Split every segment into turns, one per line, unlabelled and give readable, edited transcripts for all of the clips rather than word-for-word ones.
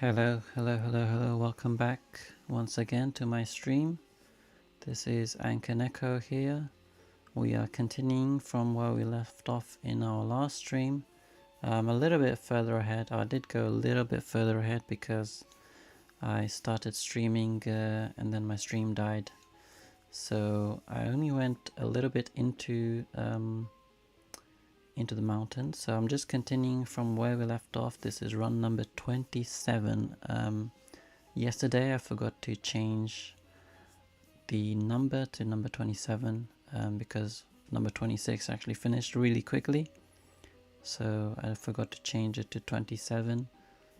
Hello, welcome back once again to my stream. This is Ankaneko here. We are continuing from where we left off in our last stream. A little bit further ahead. I did go a little bit further ahead because I started streaming and then my stream died. So I only went a little bit into the mountain. So I'm just continuing from where we left off. This is run number 27. Yesterday I forgot to change the number to number 27 because number 26 actually finished really quickly. So I forgot to change it to 27.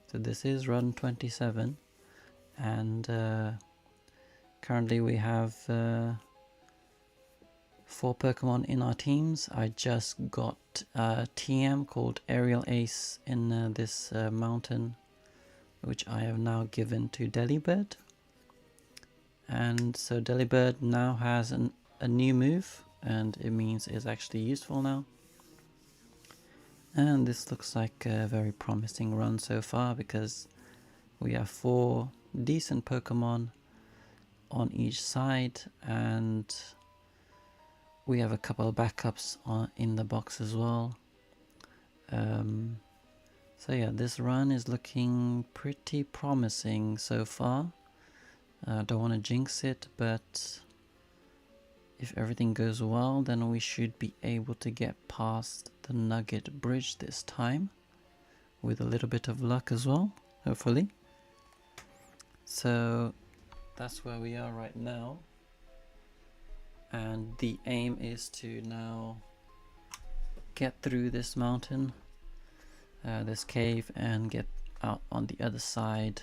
So this is run 27 and currently we have 4 Pokemon in our teams. I just got a TM called Aerial Ace in this mountain, which I have now given to Delibird. And so Delibird now has a new move, and it means it's actually useful now. And this looks like a very promising run so far because we have 4 decent Pokemon on each side, and we have a couple of backups in the box as well. So yeah, this run is looking pretty promising so far. Don't want to jinx it, but if everything goes well, then we should be able to get past the Nugget Bridge this time, with a little bit of luck as well, hopefully. So that's where we are right now. And the aim is to now get through this mountain, this cave, and get out on the other side,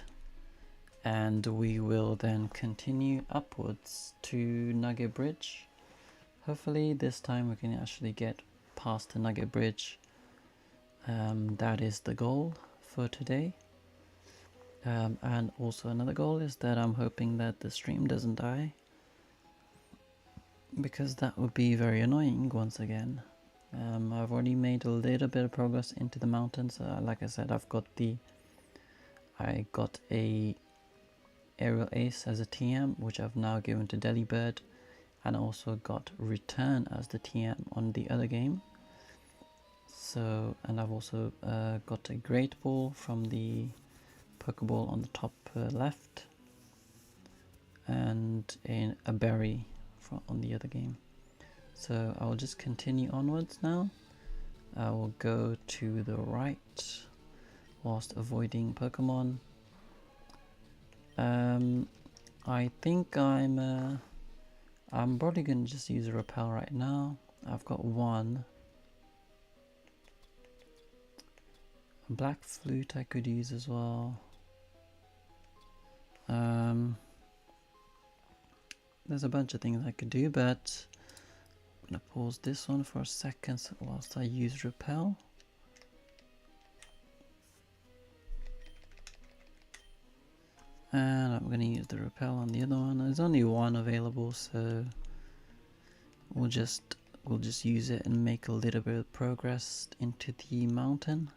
and we will then continue upwards to Nugget Bridge. Hopefully this time we can actually get past the Nugget Bridge. That is the goal for today. And also another goal is that I'm hoping that the stream doesn't die, because that would be very annoying once again. I've already made a little bit of progress into the mountains. Like I said, I got a Aerial Ace as a TM, which I've now given to Delibird, and also got Return as the TM on the other game. So, and I've also got a Great Ball from the Pokeball on the top left, and a Berry on the other game. So I will just continue onwards now. I will go to the right whilst avoiding Pokemon. I think I'm probably gonna just use a Repel right now. I've got one. A Black Flute I could use as well. There's a bunch of things I could do, but I'm gonna pause this one for a second whilst I use Repel. And I'm gonna use the Repel on the other one. There's only one available, so we'll just use it and make a little bit of progress into the mountain.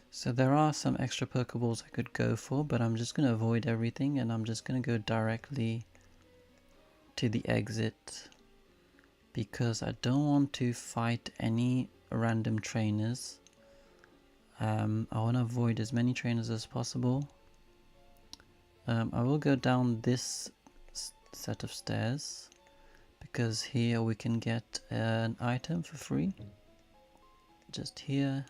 So there are some extra Pokeballs I could go for, but I'm just going to avoid everything, and I'm just going to go directly to the exit, because I don't want to fight any random trainers. I want to avoid as many trainers as possible. I will go down this set of stairs, because here we can get an item for free. Just here.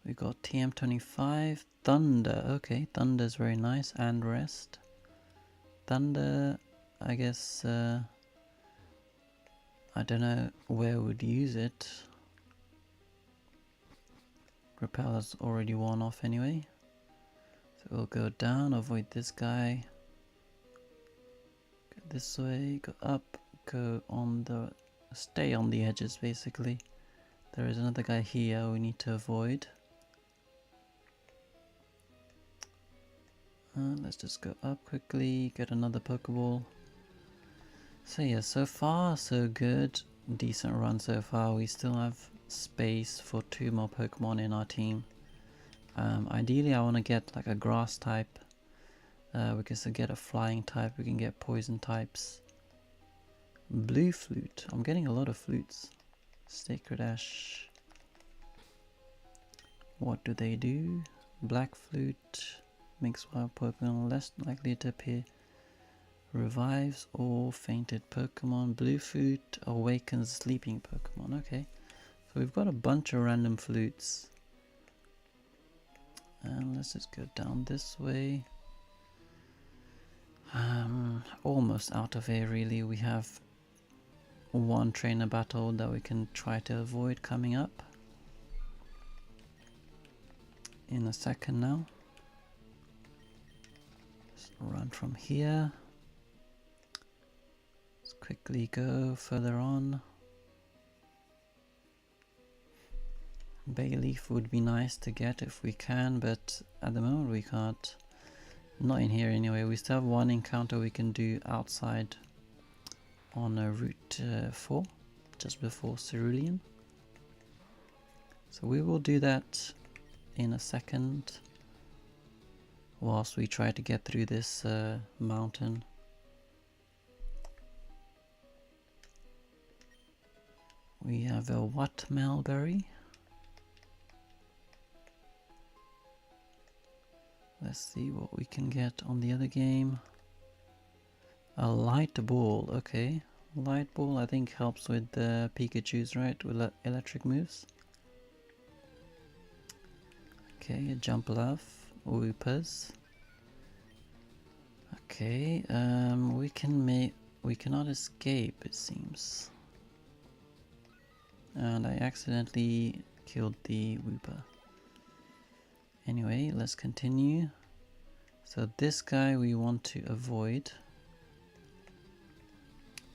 We got TM25, Thunder. Okay, Thunder is very nice, and Rest. Thunder, I guess, I don't know where we'd use it. Repel has already worn off anyway. So we'll go down, avoid this guy. Go this way, go up, stay on the edges basically. There is another guy here we need to avoid. Let's just go up quickly, get another Pokeball. So yeah, so far so good. Decent run so far. We still have space for 2 more Pokemon in our team. Ideally I want to get like a grass type. We can still get a flying type, we can get poison types. Blue flute. I'm getting a lot of flutes. Sacred Ash. What do they do? Black flute makes wild Pokemon less likely to appear. Revives all fainted Pokemon. Blue flute awakens sleeping Pokemon. Okay. So we've got a bunch of random flutes. And let's just go down this way. Almost out of here really. We have one trainer battle that we can try to avoid coming up in a second now. Let's run from here. Let's quickly go further on. Bayleaf would be nice to get if we can, but at the moment we can't. Not in here anyway. We still have one encounter we can do outside on Route 4, just before Cerulean. So we will do that in a second, whilst we try to get through this mountain. We have a Wattmelberry. Let's see what we can get on the other game. A light ball, okay. Light ball I think helps with the Pikachus, right? With electric moves. Okay, a Jumpluff, Whoopers. Okay, we cannot escape it seems. And I accidentally killed the Whooper. Anyway, let's continue. So this guy we want to avoid.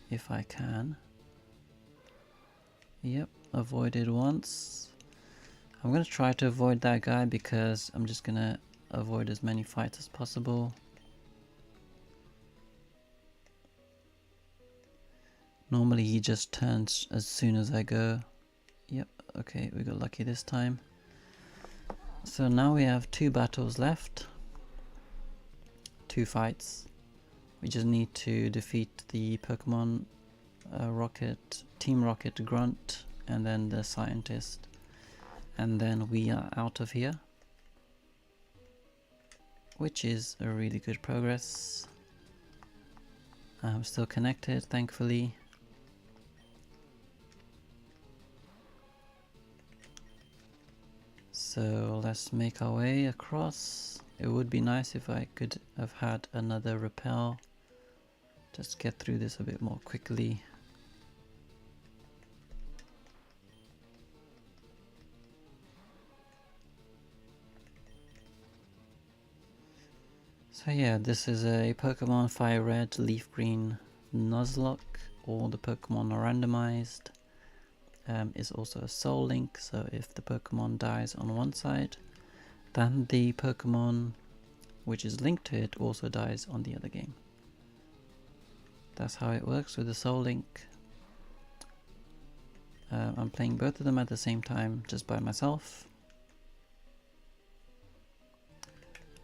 If I can. Yep, avoided once. I'm gonna try to avoid that guy because I'm just gonna avoid as many fights as possible. Normally he just turns as soon as I go. Yep, okay, we got lucky this time. So now we have 2 battles left. 2 fights. We just need to defeat the Pokemon Team Rocket Grunt and then the Scientist. And then we are out of here. Which is a really good progress. I'm still connected, thankfully. So let's make our way across. It would be nice if I could have had another repel. Just get through this a bit more quickly. So yeah, this is a Pokemon Fire Red, Leaf Green, Nuzlocke. All the Pokemon are randomized. Is also a Soul Link, so if the Pokemon dies on one side, then the Pokemon which is linked to it also dies on the other game. That's how it works with the Soul Link. I'm playing both of them at the same time, just by myself.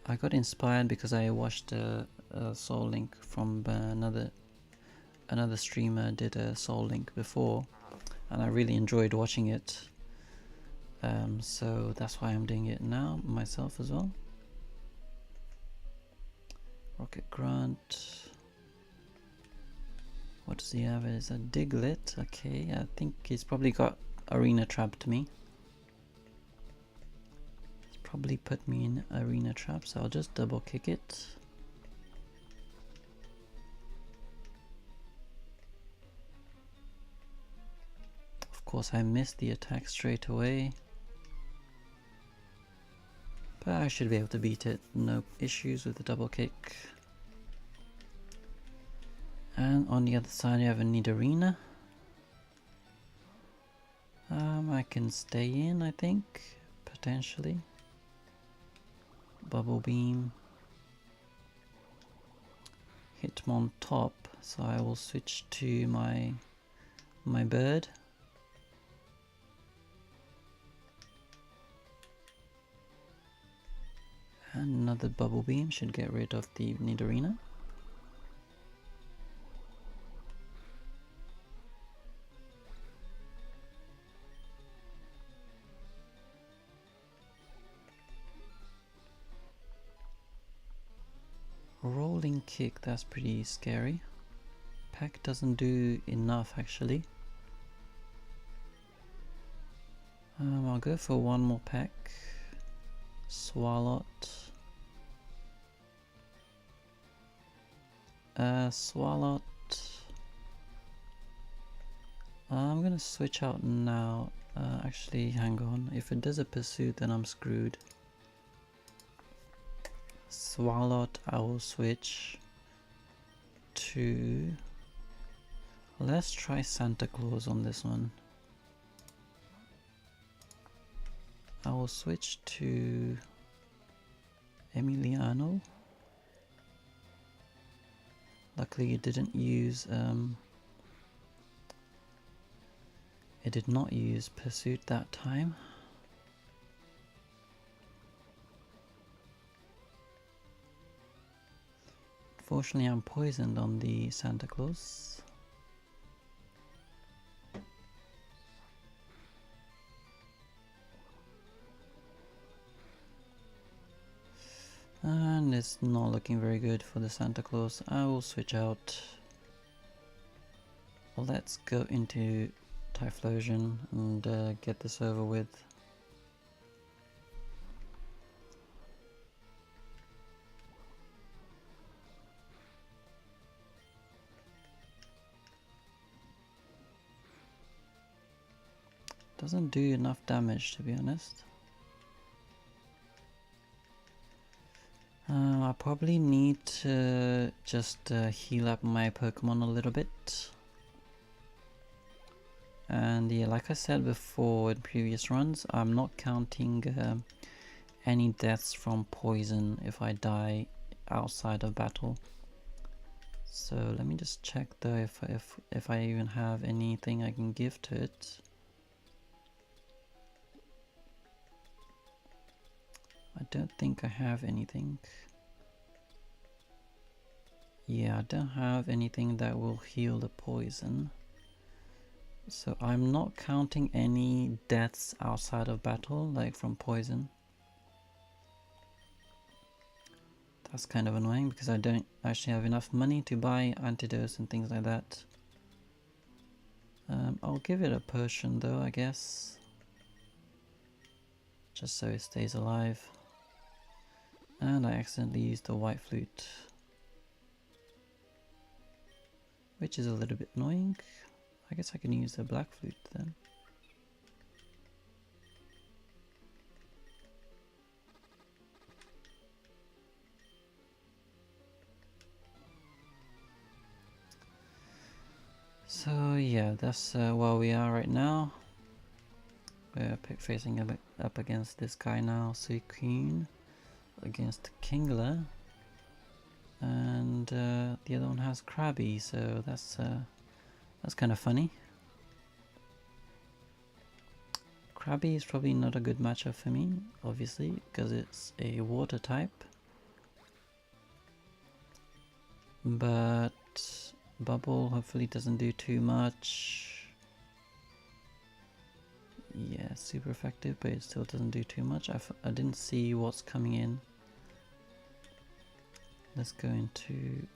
I got inspired because I watched a Soul Link from another streamer did a Soul Link before, and I really enjoyed watching it. So that's why I'm doing it now myself as well. Rocket Grunt. What does he have? It's a Diglett. Okay, I think he's probably got Arena Trapped me. He's probably put me in Arena Trap, so I'll just double kick it. Of course I missed the attack straight away. But I should be able to beat it, no issues with the double kick. And on the other side you have a Nidorina. I can stay in, I think, potentially. Bubble Beam. Hitmon top, so I will switch to my bird. And another bubble beam should get rid of the Nidorina. Rolling kick, that's pretty scary. Pack doesn't do enough actually. I'll go for one more pack. Swalot. Swalot. I'm gonna switch out now. Actually, hang on. If it does a pursuit, then I'm screwed. Swalot, I will switch to... Let's try Santa Claus on this one. I will switch to Emiliano. Luckily it didn't use it did not use pursuit that time. Unfortunately I'm poisoned on the Santa Claus. And it's not looking very good for the Santa Claus. I will switch out. Let's go into Typhlosion and get this over with. Doesn't do enough damage, to be honest. I probably need to just heal up my Pokemon a little bit. And yeah, like I said before in previous runs, I'm not counting any deaths from poison if I die outside of battle. So let me just check though if I even have anything I can give to it. I don't think I have anything. Yeah, I don't have anything that will heal the poison. So I'm not counting any deaths outside of battle, like from poison. That's kind of annoying because I don't actually have enough money to buy antidotes and things like that. I'll give it a potion though, I guess. Just so it stays alive. And I accidentally used the white flute, which is a little bit annoying. I guess I can use the black flute then. So yeah, that's where we are right now. We're facing up against this guy now, Suicune, against Kingler, and the other one has Krabby, so that's kind of funny. Krabby is probably not a good matchup for me, obviously, because it's a water type. But Bubble hopefully doesn't do too much. Yeah, super effective, but it still doesn't do too much. I didn't see what's coming in. Let's go into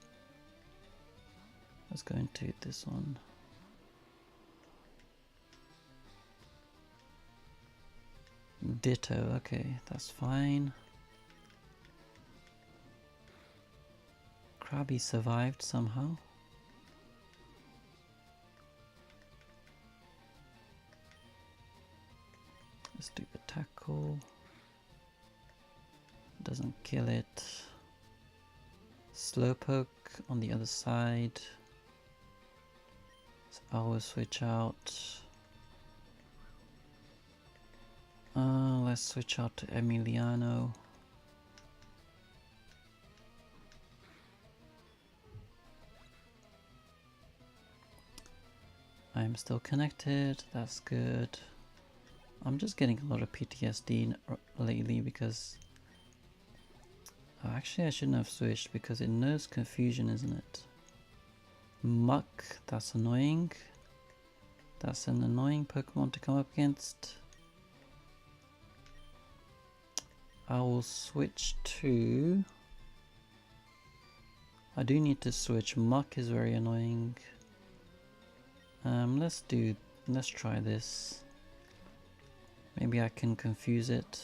this one. Ditto, okay, that's fine. Krabby survived somehow. Let's do the tackle. Doesn't kill it. Slowpoke on the other side. So I will switch out. Let's switch out to Emiliano. I'm still connected, that's good. I'm just getting a lot of PTSD lately because... actually I shouldn't have switched because it knows confusion, isn't it? Muck, that's annoying. That's an annoying Pokemon to come up against. I will switch to... I do need to switch. Muck is very annoying. Let's try this. Maybe I can confuse it.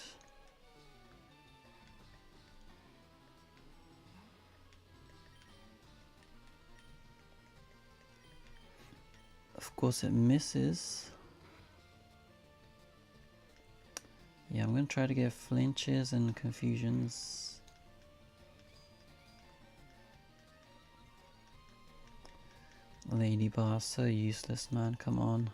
Of course it misses. Yeah, I'm gonna try to get flinches and confusions. Lady Bar, so useless, man, come on.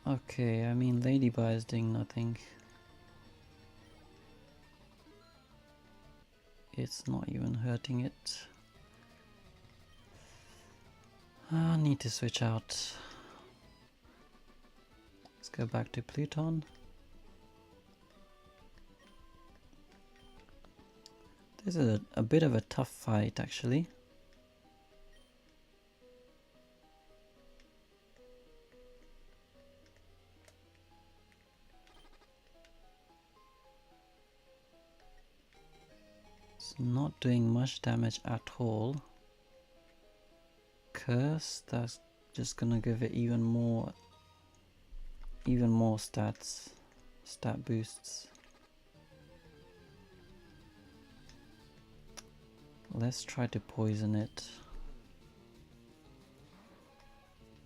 Okay, I mean Lady Bar is doing nothing. It's not even hurting it. I need to switch out. Let's go back to Pluton. This is a bit of a tough fight, actually. It's not doing much damage at all. Curse, that's just gonna give it even more stat boosts. Let's try to poison it.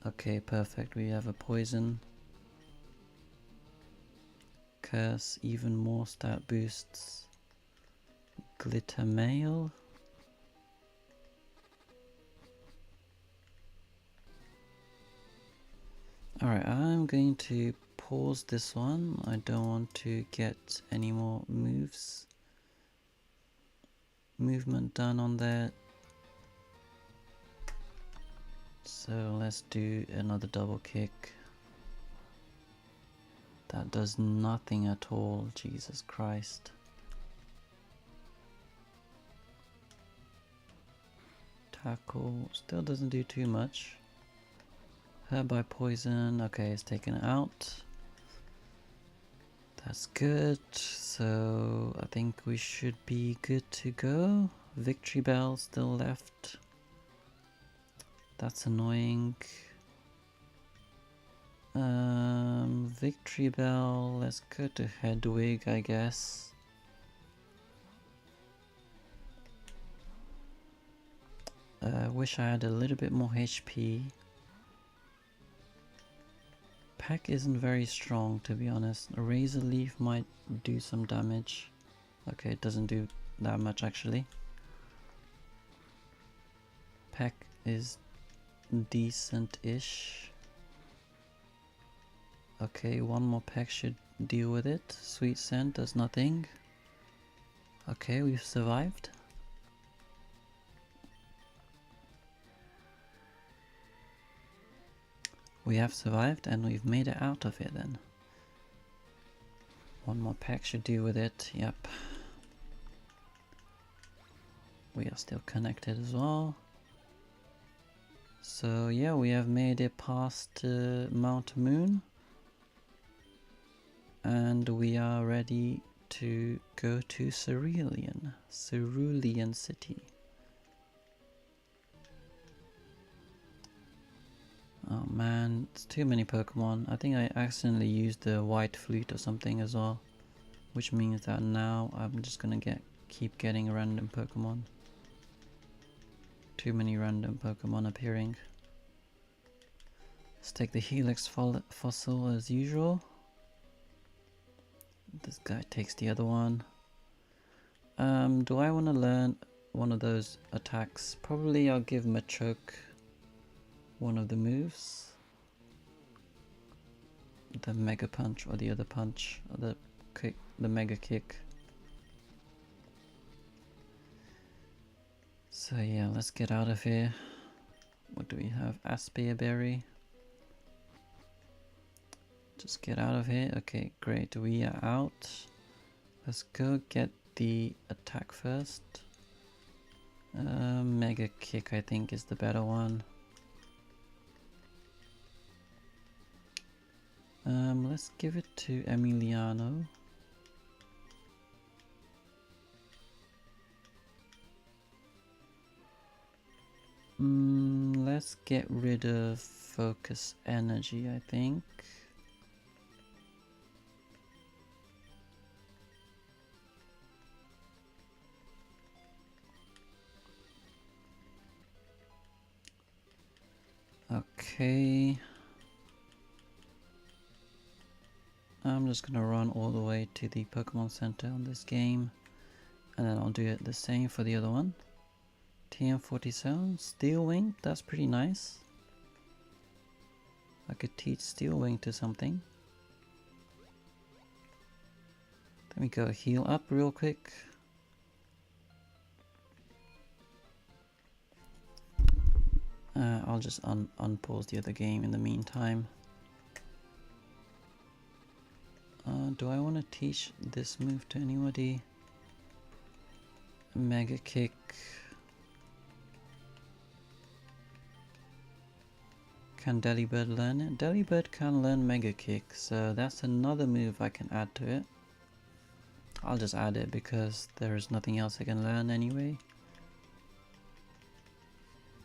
Okay, perfect, we have a poison. Curse, even more stat boosts. Glitter mail. Alright, I'm going to pause this one. I don't want to get any more movement done on there. So let's do another double kick. That does nothing at all, Jesus Christ. Tackle still doesn't do too much. Hurt by poison, okay, it's taken it out. That's good, so I think we should be good to go. Victory Bell still left. That's annoying. Victory Bell, let's go to Hedwig, I guess. Wish I had a little bit more HP. Peck isn't very strong, to be honest. A Razor Leaf might do some damage. Okay, it doesn't do that much actually. Peck is decent-ish. Okay, one more Peck should deal with it. Sweet Scent does nothing. Okay, we've survived. We have survived and we've made it out of it then. One more Peck should deal with it, yep. We are still connected as well. So yeah, we have made it past Mount Moon. And we are ready to go to Cerulean City. Oh man, it's too many Pokemon. I think I accidentally used the White Flute or something as well. Which means that now I'm just gonna keep getting random Pokemon. Too many random Pokemon appearing. Let's take the Helix fossil as usual. This guy takes the other one. Do I want to learn one of those attacks? Probably I'll give Machoke one of the moves. The Mega Punch or the other punch or the kick, the Mega Kick. So yeah, let's get out of here. What do we have? Aspearberry. Just get out of here. Okay, great. We are out. Let's go get the attack first. Mega Kick, I think, is the better one. Let's give it to Emiliano. Let's get rid of Focus Energy, I think. Okay. I'm just gonna run all the way to the Pokemon Center on this game, and then I'll do it the same for the other one. TM47, Steel Wing, that's pretty nice. I could teach Steel Wing to something. Let me go heal up real quick. I'll just unpause the other game in the meantime. Do I want to teach this move to anybody? Mega Kick. Can Delibird learn it? Delibird can learn Mega Kick, so that's another move I can add to it. I'll just add it because there is nothing else I can learn anyway.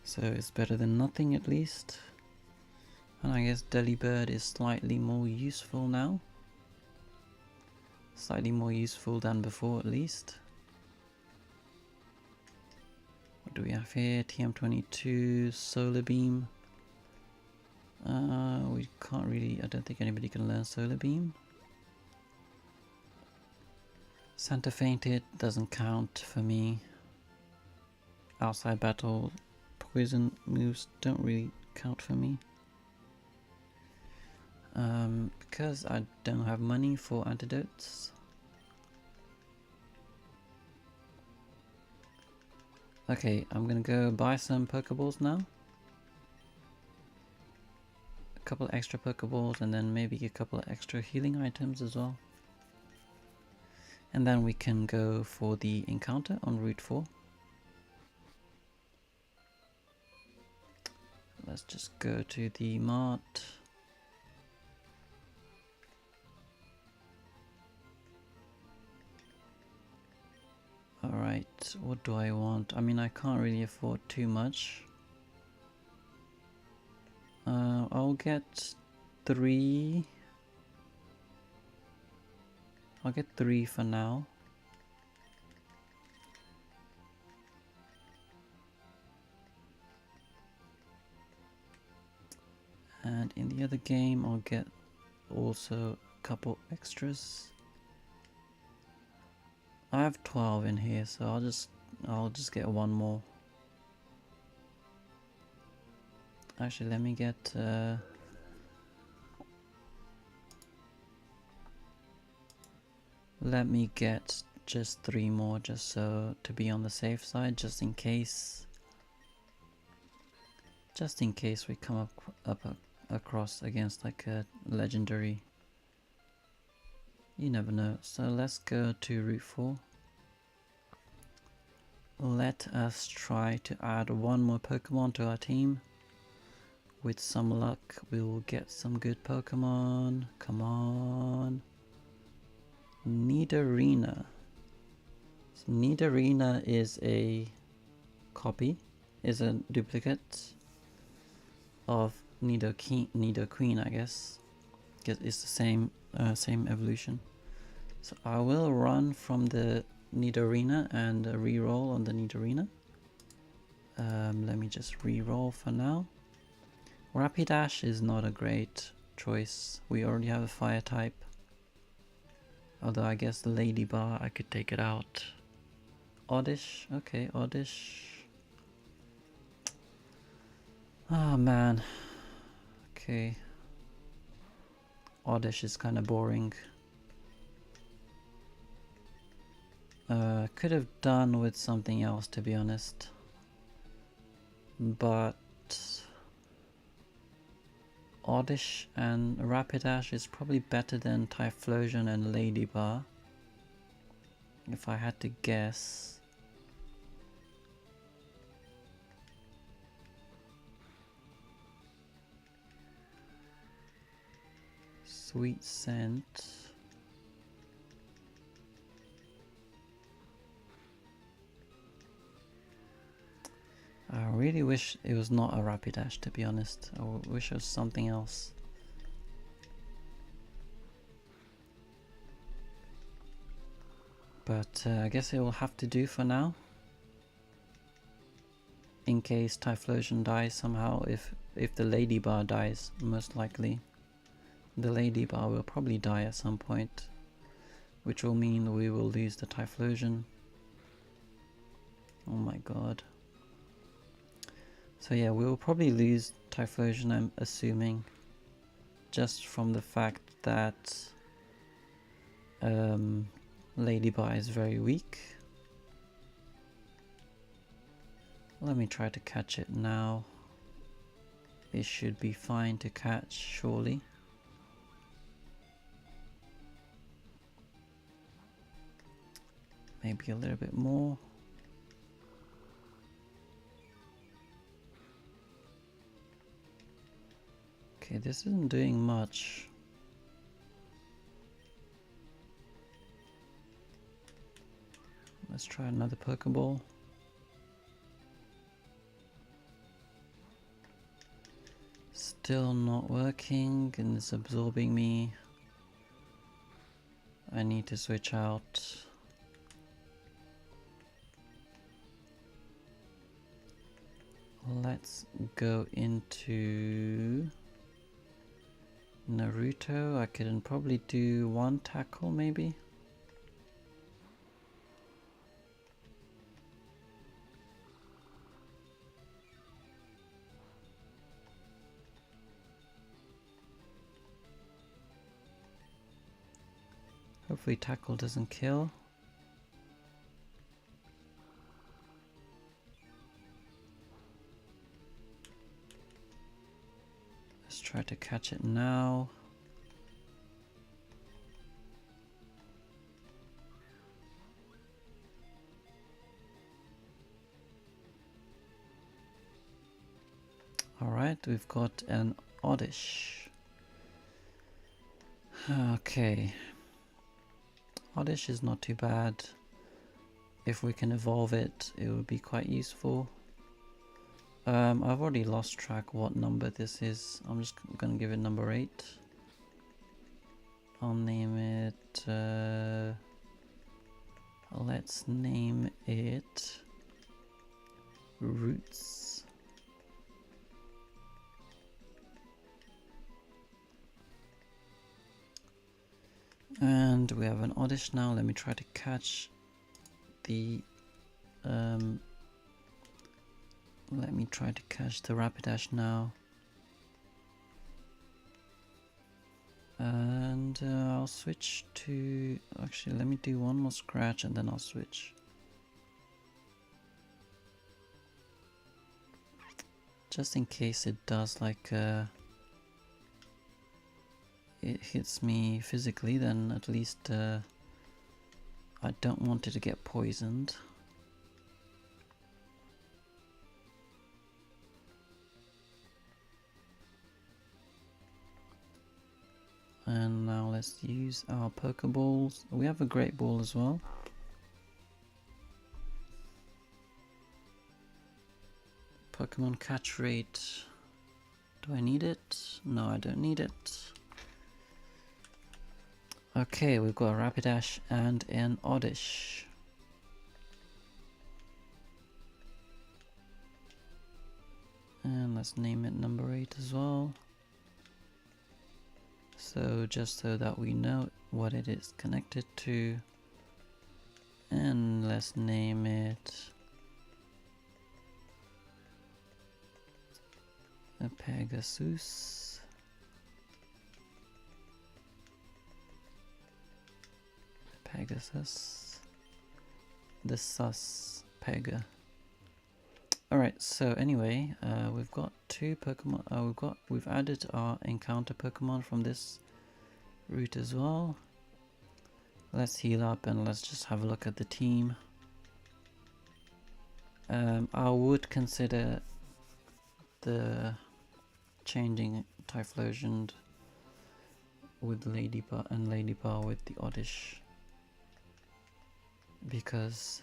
So it's better than nothing at least. And I guess Delibird is slightly more useful now. Slightly more useful than before at least. What do we have here? TM22, Solar Beam. We can't really, I don't think anybody can learn Solar Beam. Santa Fainted doesn't count for me. Outside battle, poison moves don't really count for me. Because I don't have money for antidotes. Okay, I'm gonna go buy some Pokeballs now. A couple extra Pokeballs and then maybe a couple extra healing items as well. And then we can go for the encounter on Route 4. Let's just go to the mart. Alright, what do I want? I mean, I can't really afford too much. I'll get 3. I'll get 3 for now. And in the other game, I'll get also a couple extras. I have 12 in here, so I'll just get one more. Actually, let me get just 3 more, just so to be on the safe side, just in case we come across against like a legendary. You never know. So let's go to Route 4. Let us try to add one more Pokemon to our team. With some luck, we will get some good Pokemon. Come on. Nidorina. So Nidorina is a copy, is a duplicate of Nidoqueen, I guess. It's the same evolution. So I will run from the Nidorina and re-roll on the Nidorina. Let me just re-roll for now. Rapidash is not a great choice. We already have a fire type. Although I guess the Lady Bar, I could take it out. Oddish, okay, Oddish. Oh man. Okay. Oddish is kind of boring. Could have done with something else, to be honest. but Oddish and Rapidash is probably better than Typhlosion and Ladybar, if I had to guess. Sweet Scent. I really wish it was not a Rapidash, to be honest. I wish it was something else. But I guess it will have to do for now. In case Typhlosion dies somehow, if the Ladybar dies, most likely. The Ladybar will probably die at some point, which will mean we will lose the Typhlosion. Oh my god. So yeah, we will probably lose Typhlosion, I'm assuming, just from the fact that Ladybar is very weak. Let me try to catch it now. It should be fine to catch, surely. Maybe a little bit more. Okay, this isn't doing much. Let's try another Pokeball. Still not working and it's absorbing me. I need to switch out. Let's go into Naruto. I can probably do one tackle maybe. Hopefully tackle doesn't kill. Let's try to catch it now. Alright, we've got an Oddish. Okay. Oddish is not too bad. If we can evolve it, it would be quite useful. I've already lost track what number this is. I'm just gonna give it number 8. I'll name it... let's name it... Roots. And we have an Oddish now. Let me try to catch the Rapidash now. And I'll switch to... Actually, let me do one more scratch and then I'll switch. Just in case it does like... it hits me physically, then at least I don't want it to get poisoned. And now let's use our Pokeballs. We have a Great Ball as well. Pokemon catch rate. Do I need it? No, I don't need it. Okay, we've got a Rapidash and an Oddish. And let's name it number 8 as well. So just so that we know what it is connected to. And let's name it a Pegasus. Pegasus. The sus Pega. Alright, so anyway, we've got two Pokemon. We've added our encounter Pokemon from this route as well. Let's heal up and let's just have a look at the team. I would consider the changing Typhlosion with Ladybug and Ladybug with the Oddish, because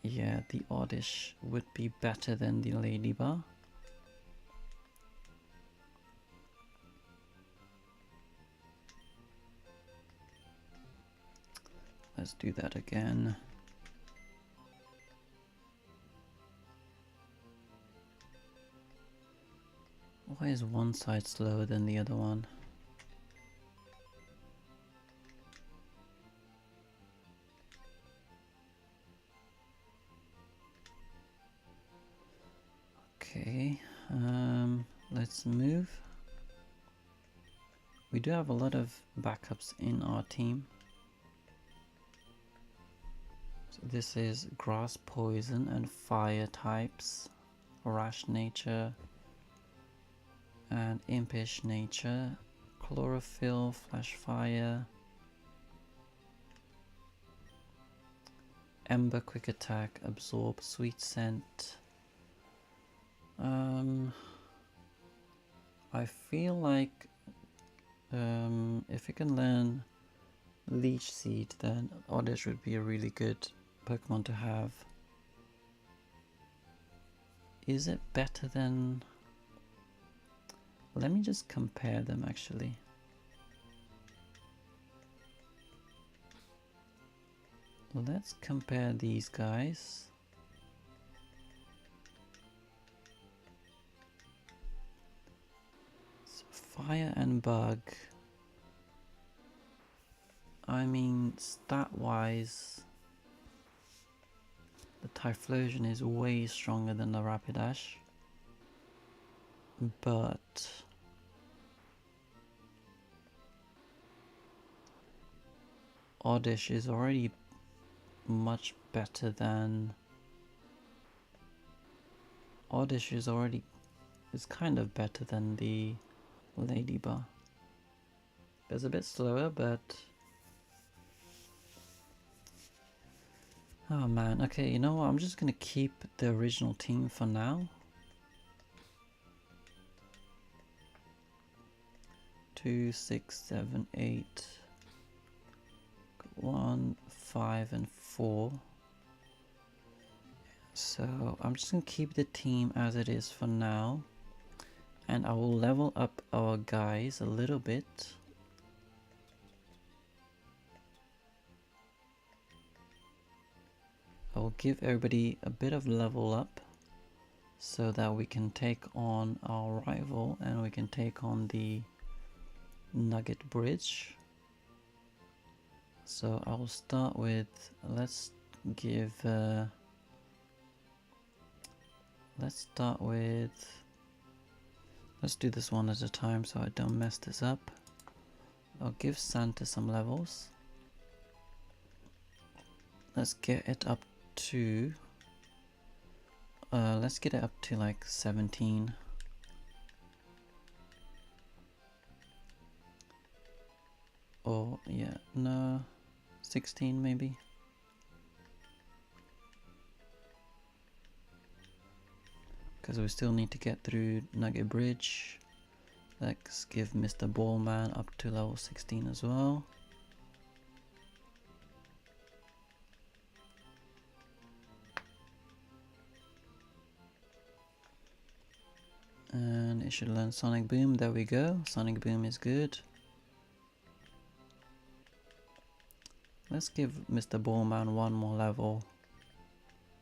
yeah, the Oddish would be better than the Ladybug. Let's do that again. Why is one side slower than the other one? Okay, let's move. We do have a lot of backups in our team. So this is grass, poison and fire types, rash nature and impish nature, chlorophyll, flash fire, ember, quick attack, absorb, sweet scent. I feel like if you can learn Leech Seed, then Oddish would be a really good Pokemon to have. Is it better than... Let me just compare them actually. Let's compare these guys. So fire and bug. I mean, stat-wise, the Typhlosion is way stronger than the Rapidash, but Oddish is already much better than... Oddish is kind of better than the Ladybug. It's a bit slower, but... Oh man, okay, you know what, I'm just gonna keep the original team for now. 2, 6, 7, 8, 1, 5 and 4. So I'm just gonna keep the team as it is for now, and I will level up our guys a little bit. I will give everybody a bit of level up so that we can take on our rival and we can take on the Nugget Bridge. So I will start with, let's do this one at a time so I don't mess this up. I'll give Santa some levels. Let's get it up to let's get it up to like 17. Or yeah, no, 16 maybe. Because we still need to get through Nugget Bridge. Let's give Mr. Ballman up to level 16 as well. And it should learn Sonic Boom. There we go. Sonic Boom is good. Let's give Mr. Ballman one more level.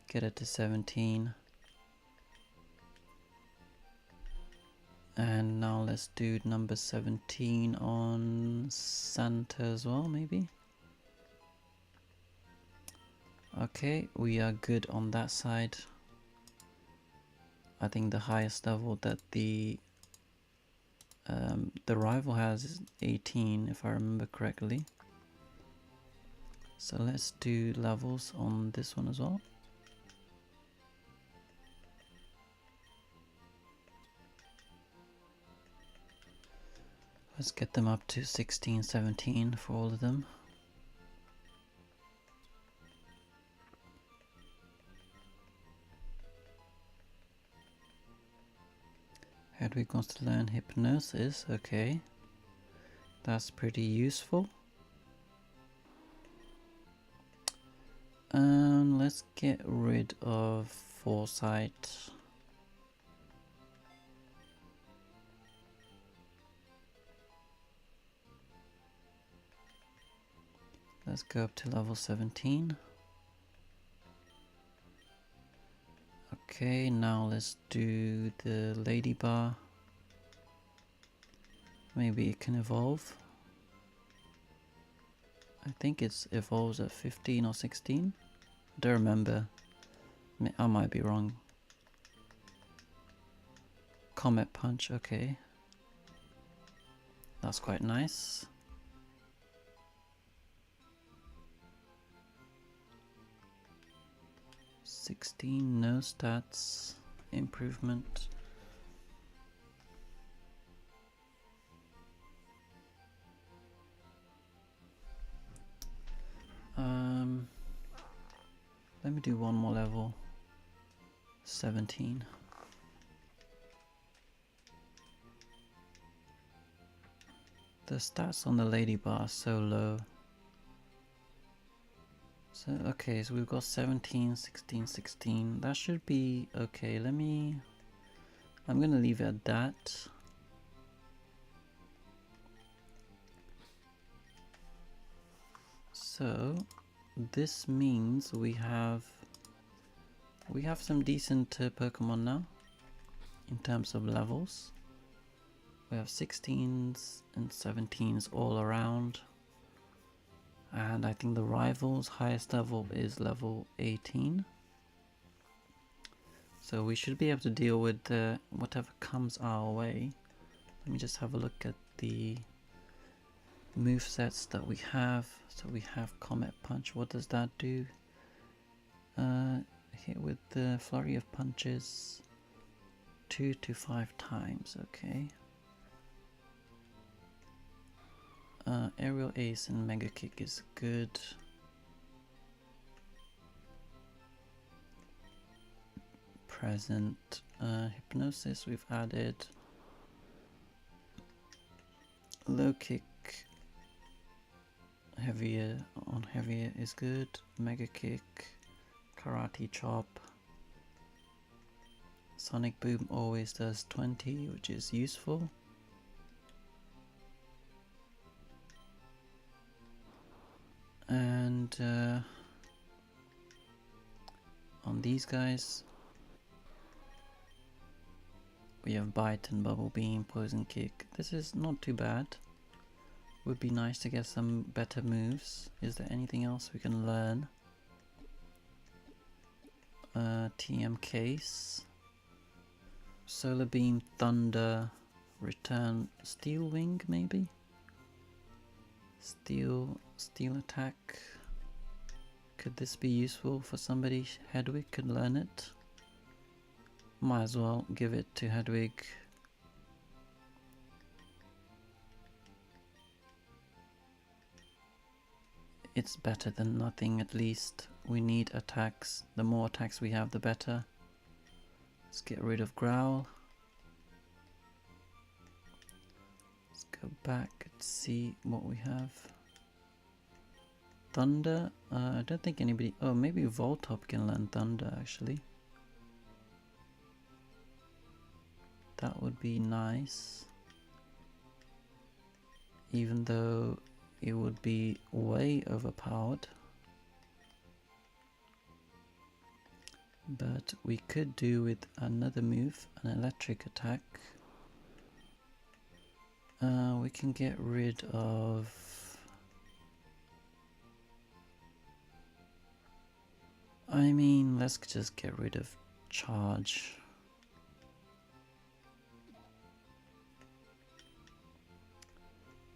Get it to 17. And now let's do number 17 on Santa as well, maybe. Okay, we are good on that side. I think the highest level that the rival has is 18, if I remember correctly. So let's do levels on this one as well. Let's get them up to 16, 17 for all of them. Hedwig wants to learn hypnosis, okay. That's pretty useful. Let's get rid of foresight. Let's go up to level 17. Okay, now let's do the lady bar. Maybe it can evolve. I think it evolves at 15 or 16. Don't remember. I might be wrong. Comet Punch, okay. That's quite nice. No stats improvement. Let me do one more level. 17. The stats on the lady bar are so low. So, okay, so we've got 17, 16, 16. That should be okay. I'm gonna leave it at that. So, this means we have some decent Pokemon now in terms of levels. We have 16s and 17s all around. And I think the rival's highest level is level 18. So we should be able to deal with whatever comes our way. Let me just have a look at the movesets that we have. So we have Comet Punch. What does that do? Hit with the flurry of punches 2 to 5 times. Okay. Aerial Ace and Mega Kick is good. Present. Hypnosis we've added. Low Kick heavier is good. Mega Kick, Karate Chop. Sonic Boom always does 20, which is useful. And on these guys, we have Bite and Bubble Beam, Poison Kick. This is not too bad. Would be nice to get some better moves. Is there anything else we can learn? TM Case, Solar Beam, Thunder, Return, Steel Wing maybe? Steel Attack. Could this be useful for somebody? Hedwig could learn it. Might as well give it to Hedwig. It's better than nothing at least. We need attacks. The more attacks we have, the better. Let's get rid of Growl. Let's go back and see what we have. Thunder. I don't think anybody... Oh, maybe Voltop can learn Thunder actually. That would be nice. Even though it would be way overpowered. But we could do with another move, an electric attack. We can get rid of... I mean, let's just get rid of charge.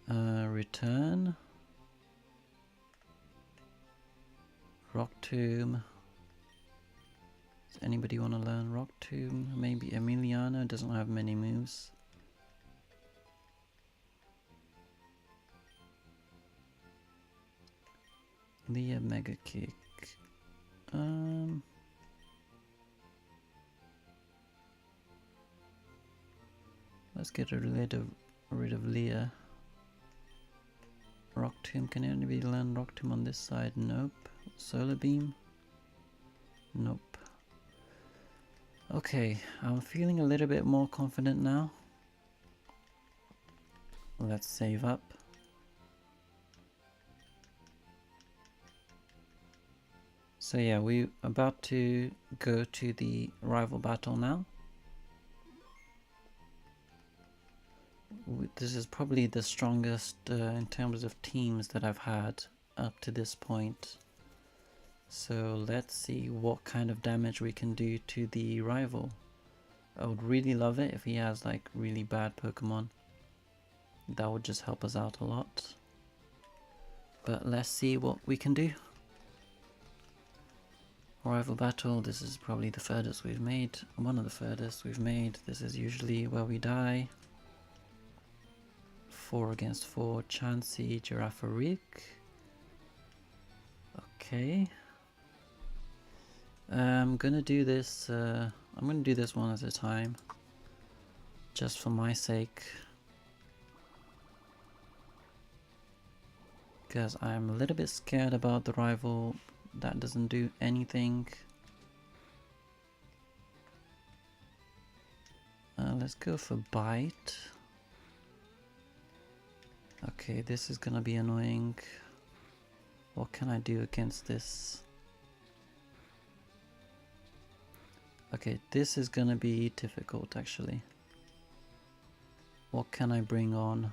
Return. Rock Tomb. Does anybody want to learn Rock Tomb? Maybe Emiliano doesn't have many moves. Leah Mega Kick. Let's get rid of Leah. Rock Tomb, can only be learned Rock Tomb on this side? Nope. Solar Beam? Nope. Okay, I'm feeling a little bit more confident now. Let's save up. So yeah, we're about to go to the rival battle now. This is probably the strongest in terms of teams that I've had up to this point. So let's see what kind of damage we can do to the rival. I would really love it if he has like really bad Pokemon. That would just help us out a lot. But let's see what we can do. Rival battle, this is probably the furthest we've made. One of the furthest we've made. This is usually where we die. 4 against 4, Chansey, Girafarik. Okay. I'm gonna do this one at a time. Just for my sake. Because I'm a little bit scared about the rival that doesn't do anything. Let's go for Bite. Okay, this is gonna be annoying. What can I do against this? Okay, this is gonna be difficult actually. What can I bring on?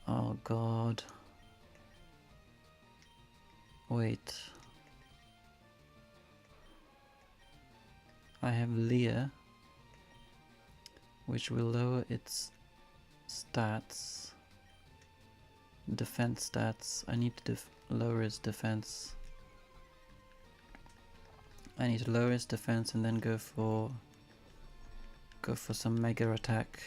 Oh god. Wait. I have Leah, which will lower its stats, defense stats. I need to lower its defense. I need to lower its defense and then go for some mega attack.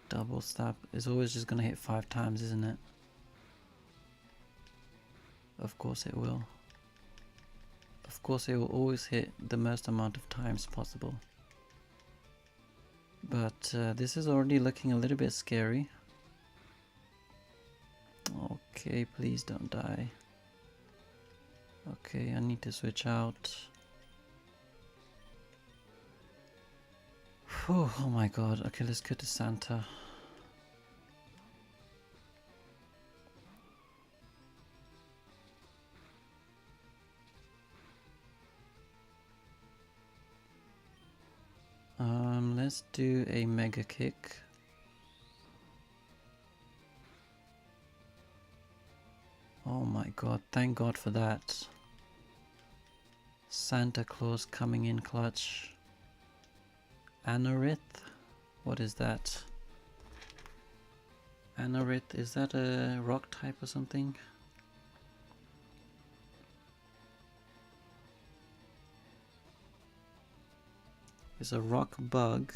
Double stab is always just gonna hit 5 times, isn't it? Of course it will. Of course it will always hit the most amount of times possible. But this is already looking a little bit scary. Okay, please don't die. Okay, I need to switch out. Whew, oh my god, okay, let's go to Santa. Let's do a mega kick. Oh my god, thank god for that. Santa Claus coming in clutch. Anorith? What is that? Anorith, is that a rock type or something? It's a rock bug.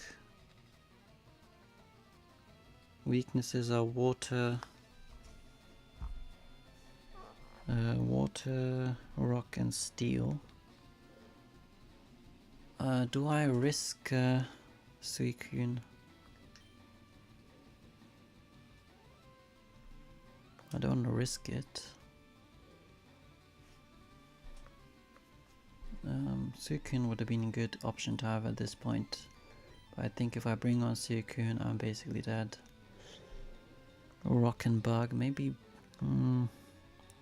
Weaknesses are water, rock and steel. Do I risk Suicune? I don't want to risk it. Suicune would have been a good option to have at this point. But I think if I bring on Suicune, I'm basically dead. Rock and Bug, maybe.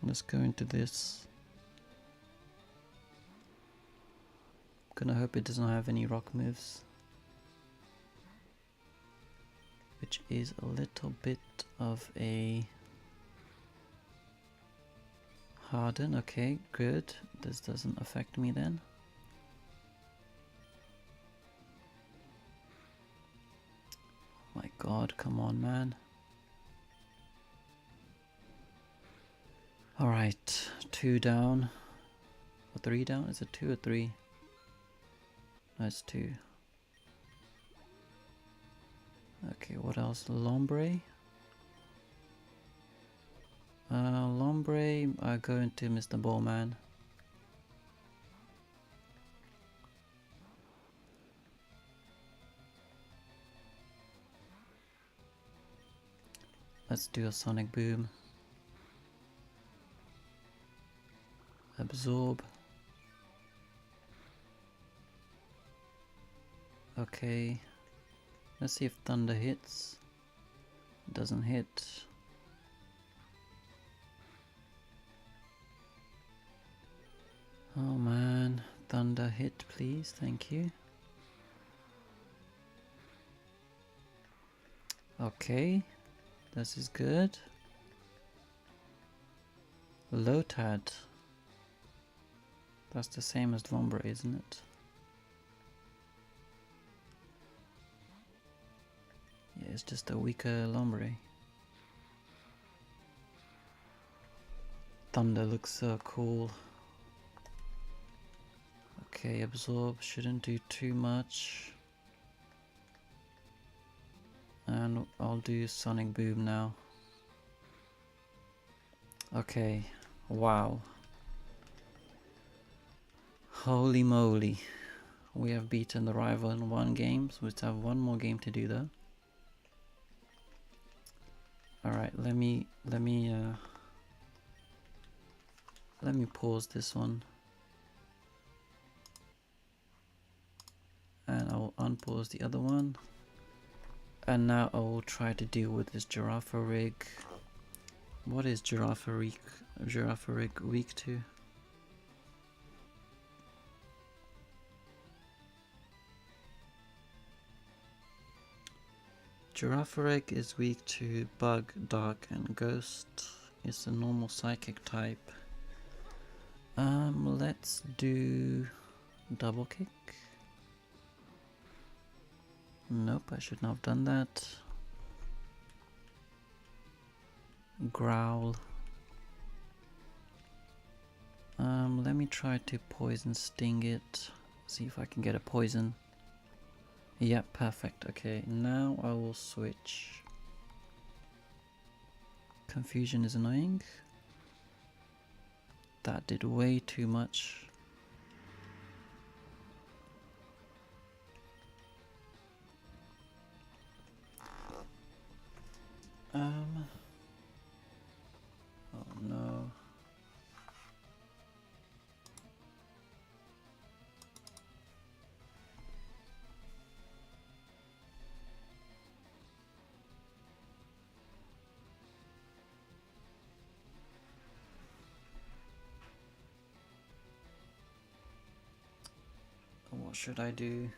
Let's go into this. Gonna hope it doesn't have any rock moves. Which is a little bit of a Harden, okay, good. This doesn't affect me then. Oh my god, come on, man. Alright, 2 down. Or 3 down? Is it 2 or 3? No, it's 2. Okay, what else? Lombre. Lombre, I go into Mr. Bowman. Let's do a sonic boom. Absorb. Okay. Let's see if thunder hits. Doesn't hit. Oh man, thunder hit please, thank you. Okay, this is good. Lotad. That's the same as Lombre, isn't it? Yeah, it's just a weaker Lombre. Thunder looks so cool. Okay, absorb shouldn't do too much. And I'll do sonic boom now. Okay, wow. Holy moly. We have beaten the rival in 1 game, so we have 1 more game to do though. Alright, let me pause this one. And I'll unpause the other one. And now I will try to deal with this giraffe rig. What is giraffe rig weak to? Giraffe rig is weak to bug, dark and ghost. It's a normal psychic type. Let's do double kick. Nope, I should not have done that. Growl. Let me try to poison sting it. See if I can get a poison. Yeah, perfect. Okay, now I will switch. Confusion is annoying. That did way too much. Oh no. What should I do?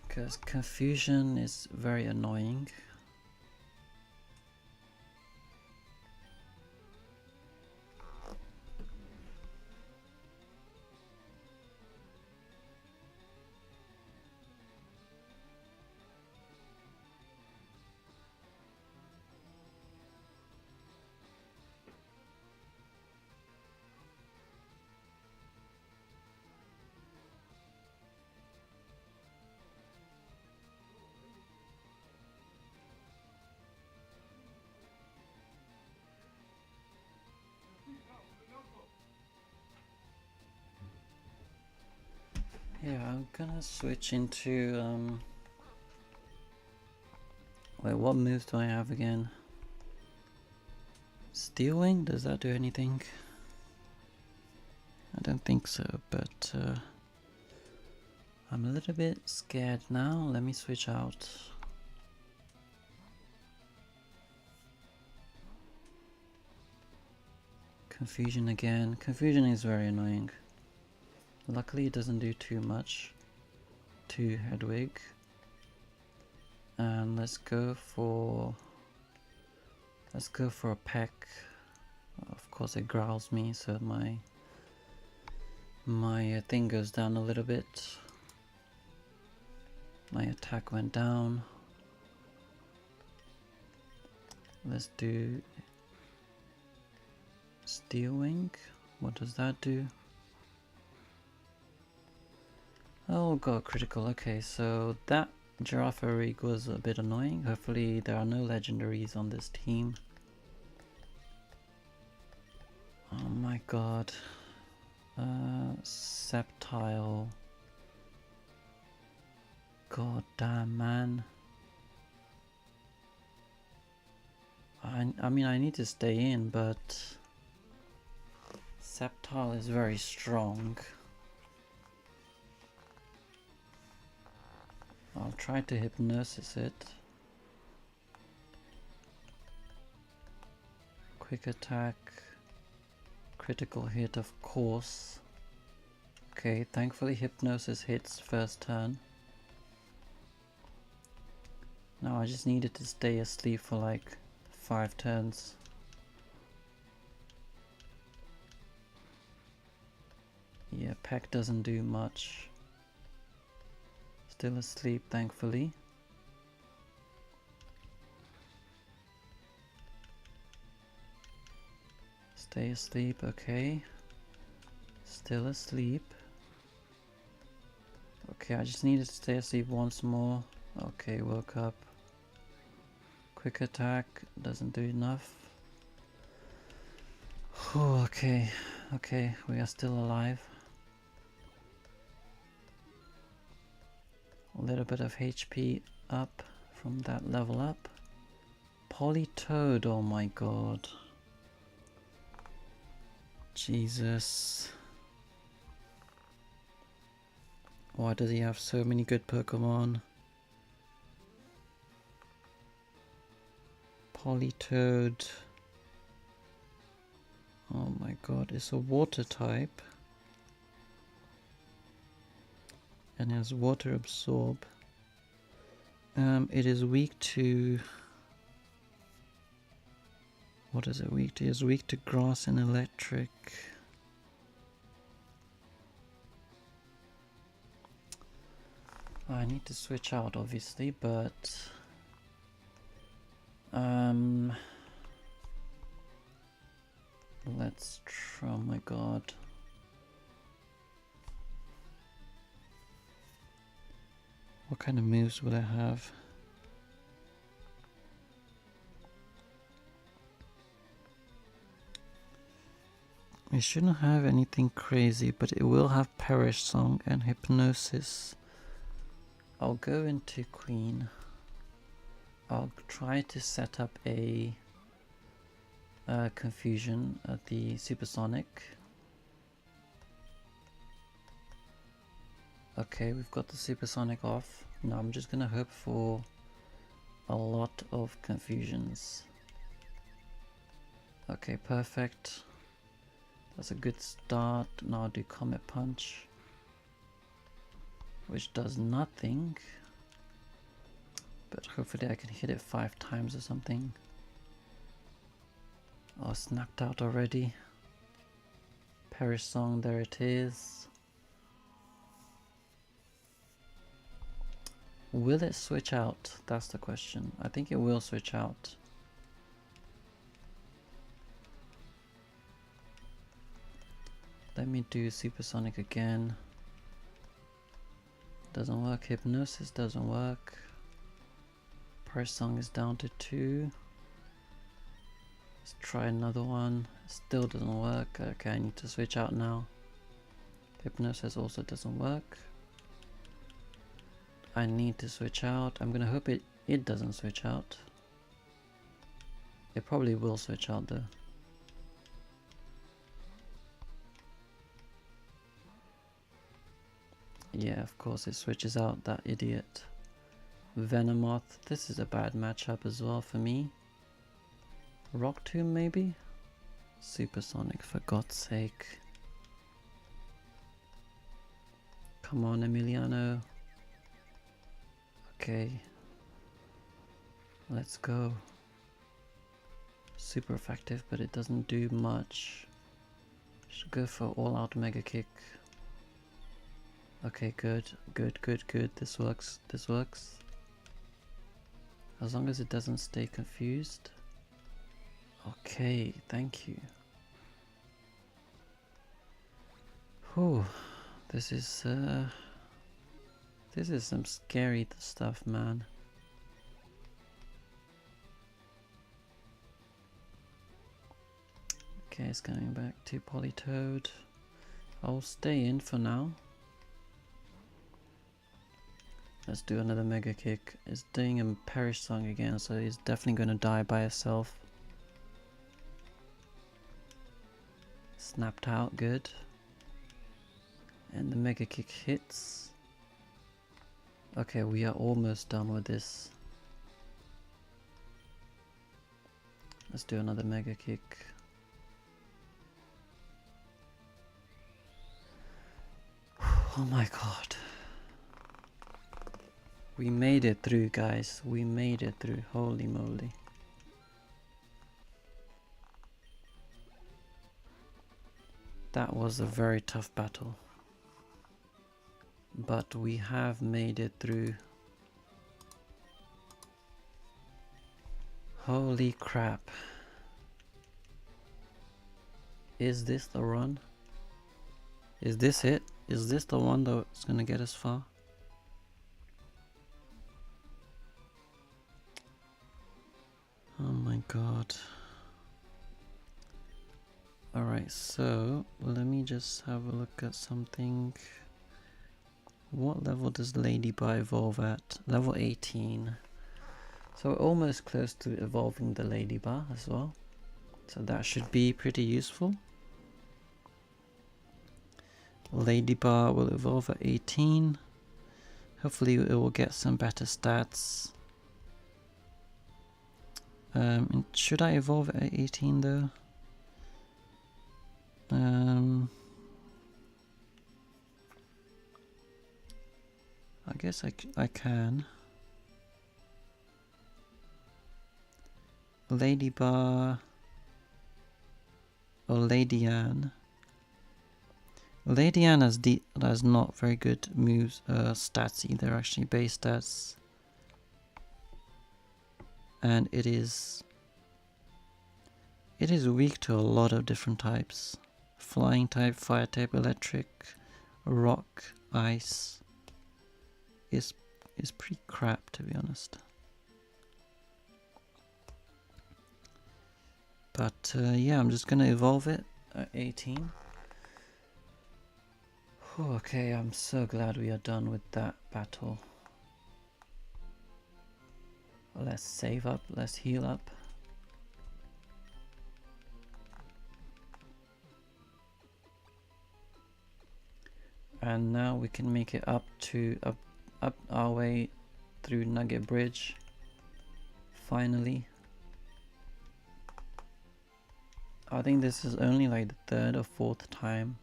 Because confusion is very annoying. Yeah, I'm gonna switch into wait, what moves do I have again? Steel Wing? Does that do anything? I don't think so, but I'm a little bit scared now. Let me switch out. Confusion again. Confusion is very annoying. Luckily it doesn't do too much to Hedwig. And let's go for a peck. Of course it growls me, so my thing goes down a little bit. My attack went down. Let's do Steel Wing. What does that do? Oh, got critical. Okay, so that Giraffe rig was a bit annoying. Hopefully there are no legendaries on this team. Oh my god. Septile. God damn, man. I mean, I need to stay in, but Septile is very strong. I'll try to hypnosis it. Quick attack. Critical hit, of course. Okay, thankfully hypnosis hits first turn. Now I just needed to stay asleep for like 5 turns. Yeah, Peck doesn't do much. Still asleep, thankfully. Stay asleep, okay. Still asleep. Okay, I just needed to stay asleep once more. Okay, woke up. Quick attack, doesn't do enough. Oh, okay, okay, we are still alive. A little bit of HP up from that level up. Polytoad, oh my god. Jesus. Why does he have so many good Pokemon? Polytoad. Oh my god, it's a water type. And has water absorb. It is weak to... What is it weak to? It's weak to grass and electric. I need to switch out obviously, but... let's try, oh my god. What kind of moves will I have? It shouldn't have anything crazy, but it will have Perish Song and Hypnosis. I'll go into Queen. I'll try to set up a Confusion at the Supersonic. Okay, we've got the Supersonic off. Now I'm just gonna hope for a lot of Confusions. Okay, perfect. That's a good start. Now I'll do Comet Punch, which does nothing. But hopefully I can hit it 5 times or something. Oh, snapped out already. Perish Song, there it is. Will it switch out? That's the question. I think it will switch out. Let me do Supersonic again. Doesn't work. Hypnosis doesn't work. Perish Song is down to 2. Let's try another one. Still doesn't work. Okay, I need to switch out now. Hypnosis also doesn't work. I need to switch out. I'm gonna hope it doesn't switch out. It probably will switch out though. Yeah, of course it switches out, that idiot. Venomoth, this is a bad matchup as well for me. Rock Tomb maybe? Supersonic, for God's sake. Come on, Emiliano. Okay. Let's go. Super effective, but it doesn't do much. Should go for all out Mega Kick. Okay, good. Good, good, good. This works. This works. As long as it doesn't stay confused. Okay, thank you. Whew, this is some scary stuff, man. Okay, it's going back to Polytoad. I'll stay in for now. Let's do another Mega Kick. It's doing a Perish song again, so he's definitely gonna die by himself. Snapped out, good. And the Mega Kick hits. Okay, we are almost done with this. Let's do another Mega Kick. Oh my god. We made it through, guys. We made it through. Holy moly. That was a very tough battle. But we have made it through. Holy crap. Is this the run? Is this it? Is this the one that's gonna get us far? Oh my god. Alright, so let me just have a look at something. What level does Ladybug evolve at? Level 18. So we're almost close to evolving the Ladybug as well. So that should be pretty useful. Ladybug will evolve at 18. Hopefully it will get some better stats. Should I evolve at 18 though? I guess I can. Ladybug or Lady Anne. Lady Anne has not very good moves, stats either, actually base stats. And it is weak to a lot of different types. Flying type, fire type, electric, rock, ice. Is pretty crap, to be honest. But yeah, I'm just gonna evolve it at 18. Okay, I'm so glad we are done with that battle. Let's save up, let's heal up. And now we can make it up our way through Nugget Bridge. Finally. I think this is only like the third or fourth time,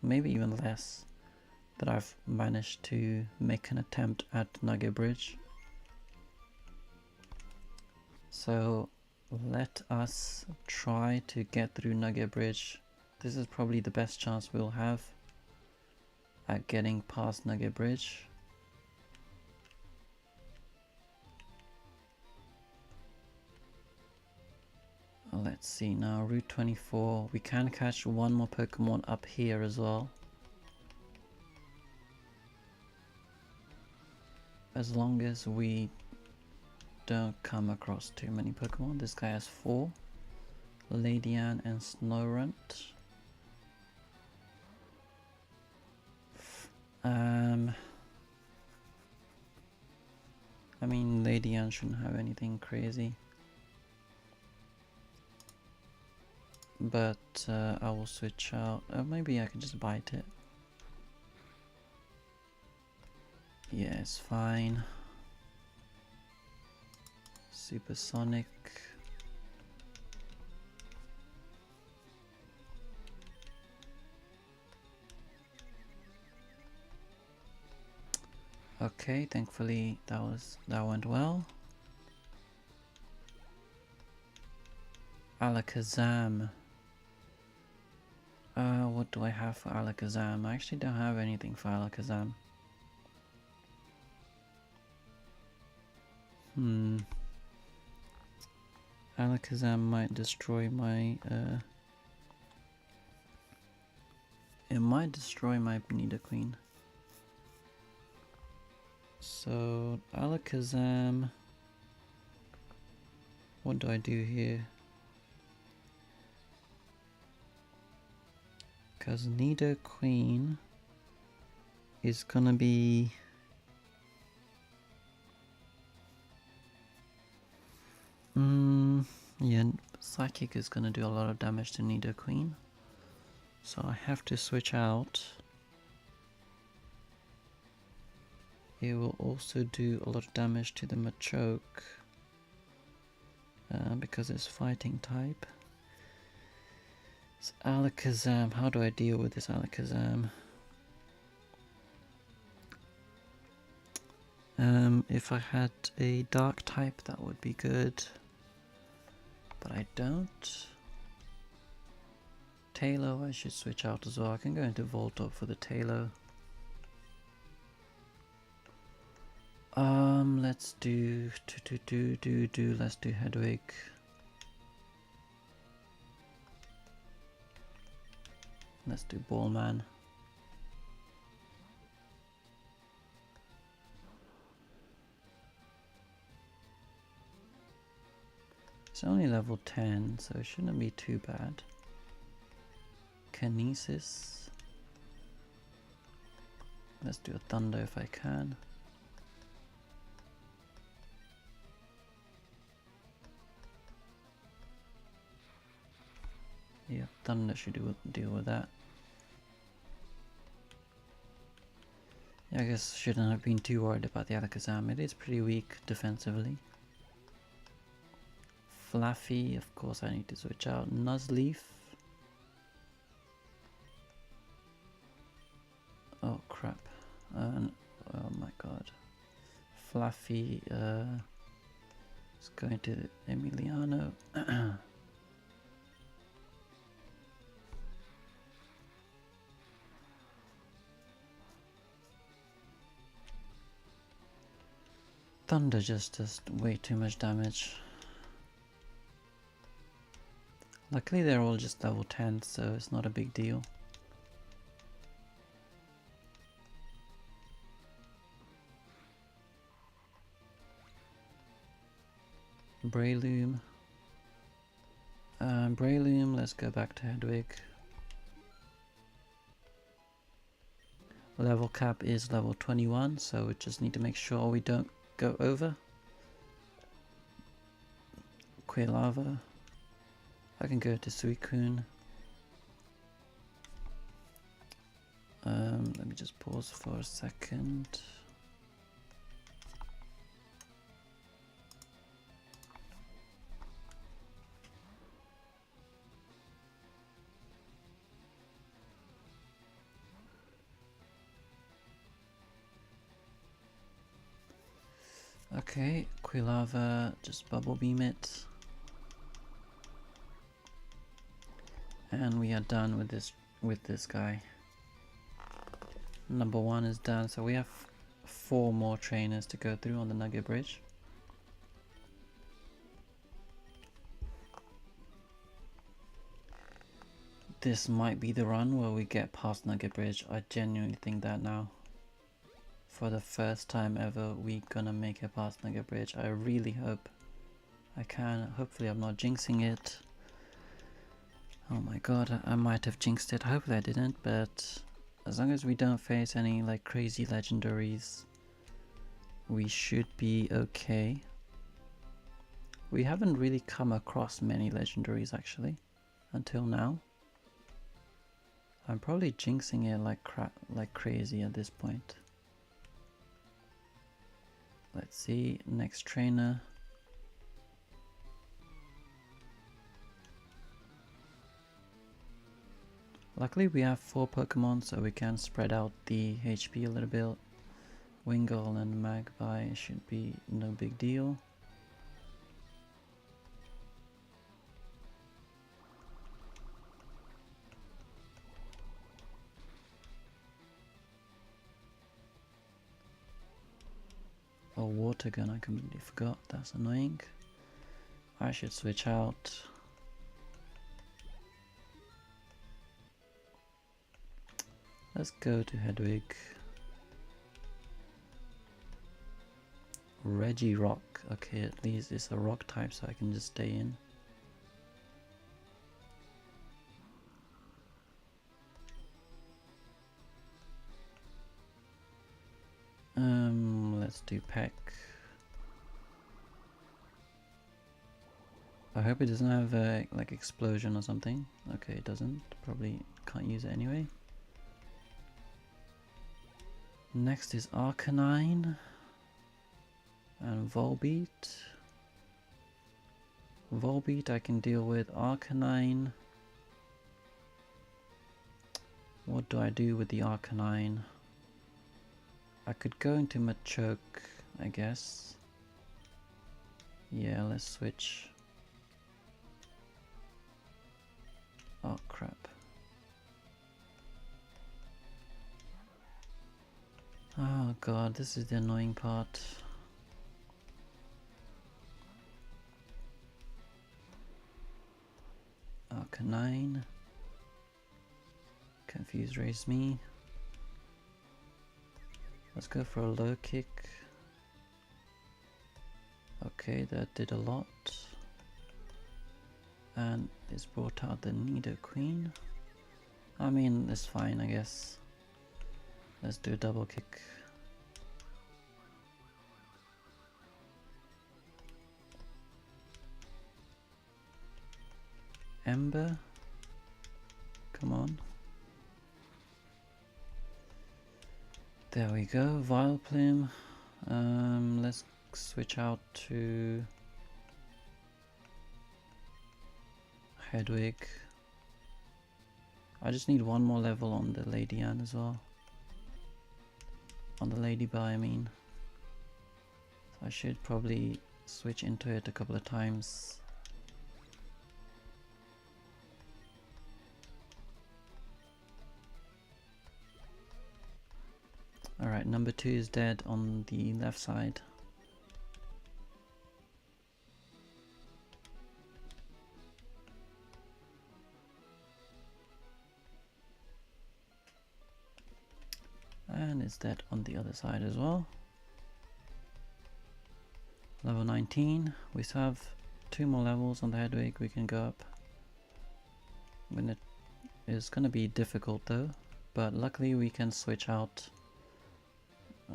maybe even less, that I've managed to make an attempt at Nugget Bridge. So let us try to get through Nugget Bridge. This is probably the best chance we'll have at getting past Nugget Bridge. Let's see now, Route 24. We can catch one more Pokemon up here as well. As long as we don't come across too many Pokemon. This guy has 4. Lady Anne and Snorunt. I mean, Lady Anne shouldn't have anything crazy. But I will switch out. Maybe I can just bite it. Yeah, it's fine. Supersonic. Okay, thankfully that went well. Alakazam. What do I have for Alakazam? I actually don't have anything for Alakazam. Alakazam might destroy my it might destroy my Nidoqueen. So Alakazam, what do I do here? Because Nidoqueen is gonna be yeah, Psychic is gonna do a lot of damage to Nidoqueen, so I have to switch out. It will also do a lot of damage to the Machoke because it's fighting type. So Alakazam, how do I deal with this Alakazam? If I had a dark type, that would be good, but I don't. Tailo, I should switch out as well. I can go into Voltorb for the Tailo. Let's do let's do Hedwig. Let's do Ballman. It's only level 10, so it shouldn't be too bad. Kinesis. Let's do a Thunder if I can. Yeah, Thunder should deal with that. Yeah, I guess shouldn't have been too worried about the Alakazam. It is pretty weak defensively. Fluffy, of course I need to switch out. Nuzleaf. Oh crap. Oh my god. Fluffy is going to Emiliano. Thunder just does way too much damage. Luckily they're all just level 10, so it's not a big deal. Breloom. Breloom, let's go back to Hedwig. Level cap is level 21, so we just need to make sure we don't go over. Quilava. I can go to Suicune. Let me just pause for a second. Okay, Quilava, just Bubble Beam it. And we are done with this guy. Number 1 is done, so we have 4 more trainers to go through on the Nugget Bridge. This might be the run where we get past Nugget Bridge. I genuinely think that now. For the first time ever, we're gonna make it past Nugget Bridge. I really hope I can. Hopefully I'm not jinxing it. Oh my god, I might have jinxed it. Hopefully I didn't, but as long as we don't face any like crazy legendaries, we should be okay. We haven't really come across many legendaries actually, until now. I'm probably jinxing it like crazy at this point. Let's see, next trainer. Luckily we have 4 Pokemon, so we can spread out the HP a little bit. Wingull and Magpie should be no big deal. Oh, Water Gun, I completely forgot, that's annoying. I should switch out. Let's go to Hedwig. Reggie Rock. Okay, at least it's a rock type, so I can just stay in. Let's do Peck. I hope it doesn't have a like explosion or something. Okay, it doesn't. Probably can't use it anyway. Next is Arcanine and Volbeat. Volbeat I can deal with. Arcanine. What do I do with the Arcanine? I could go into Machoke, I guess. Yeah, let's switch. Oh crap. Oh god, this is the annoying part. Arcanine. Confuse raise me. Let's go for a low kick. Okay, that did a lot. And it's brought out the Nidoqueen. I mean, it's fine, I guess. Let's do a double kick. Ember. Come on. There we go, Vileplume. Let's switch out to Hedwig. I just need one more level on the Lady Anne as well. On the Ladybug, I mean. So I should probably switch into it a couple of times. Alright, number 2 is dead on the left side. And it's dead on the other side as well. Level 19. We still have 2 more levels on the Hedwig we can go up. When it is going to be difficult though, but luckily we can switch out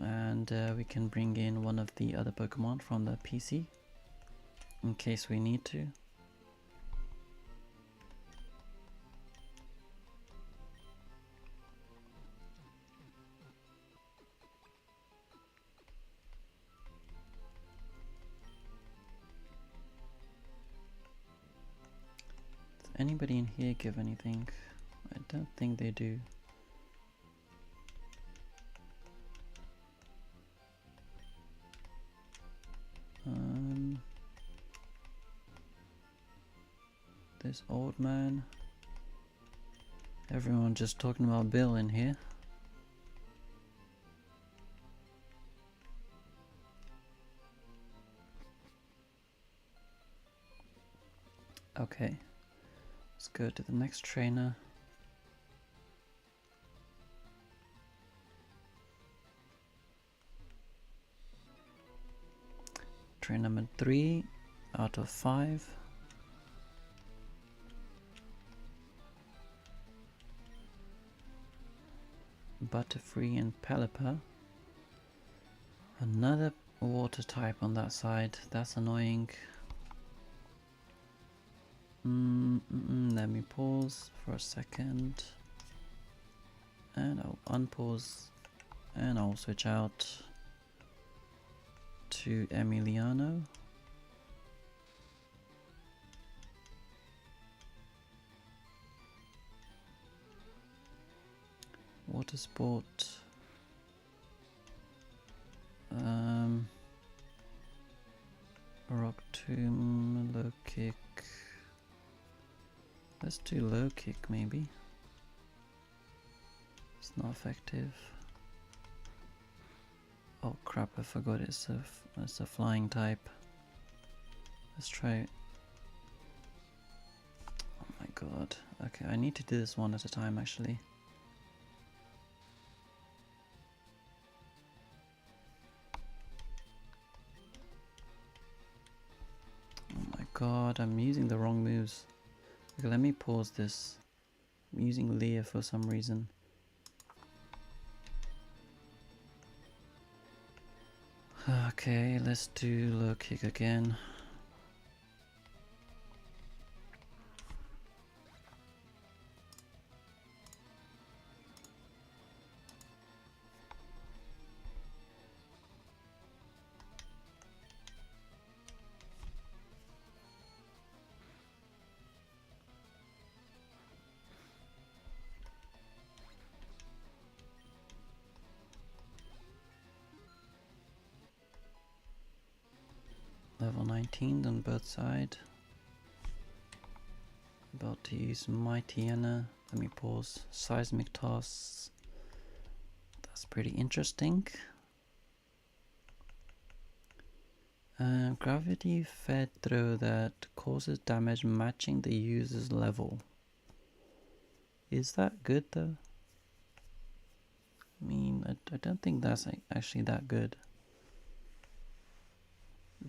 and we can bring in one of the other Pokemon from the PC in case we need to. Does anybody in here give anything? I don't think they do. This old man. Everyone just talking about Bill in here. Okay, let's go to the next trainer. Trainer number 3 out of 5. Butterfree and Pelipper. Another water type on that side. That's annoying. Let me pause for a second. And I'll unpause. And I'll switch out to Emiliano. Water sport. Rock tomb, low kick. Let's do low kick maybe. It's not effective. Oh crap, I forgot it's a flying type. Let's try god. Okay, I need to do this one at a time actually. Oh my god, I'm using the wrong moves. Okay, let me pause this. I'm using Leah for some reason. Okay, let's do low kick again. Level 19 on both sides. About to use Mighty Anna. Let me pause. Seismic toss. That's pretty interesting. Gravity fed throw that causes damage matching the user's level. Is that good though? I mean, I don't think that's actually that good.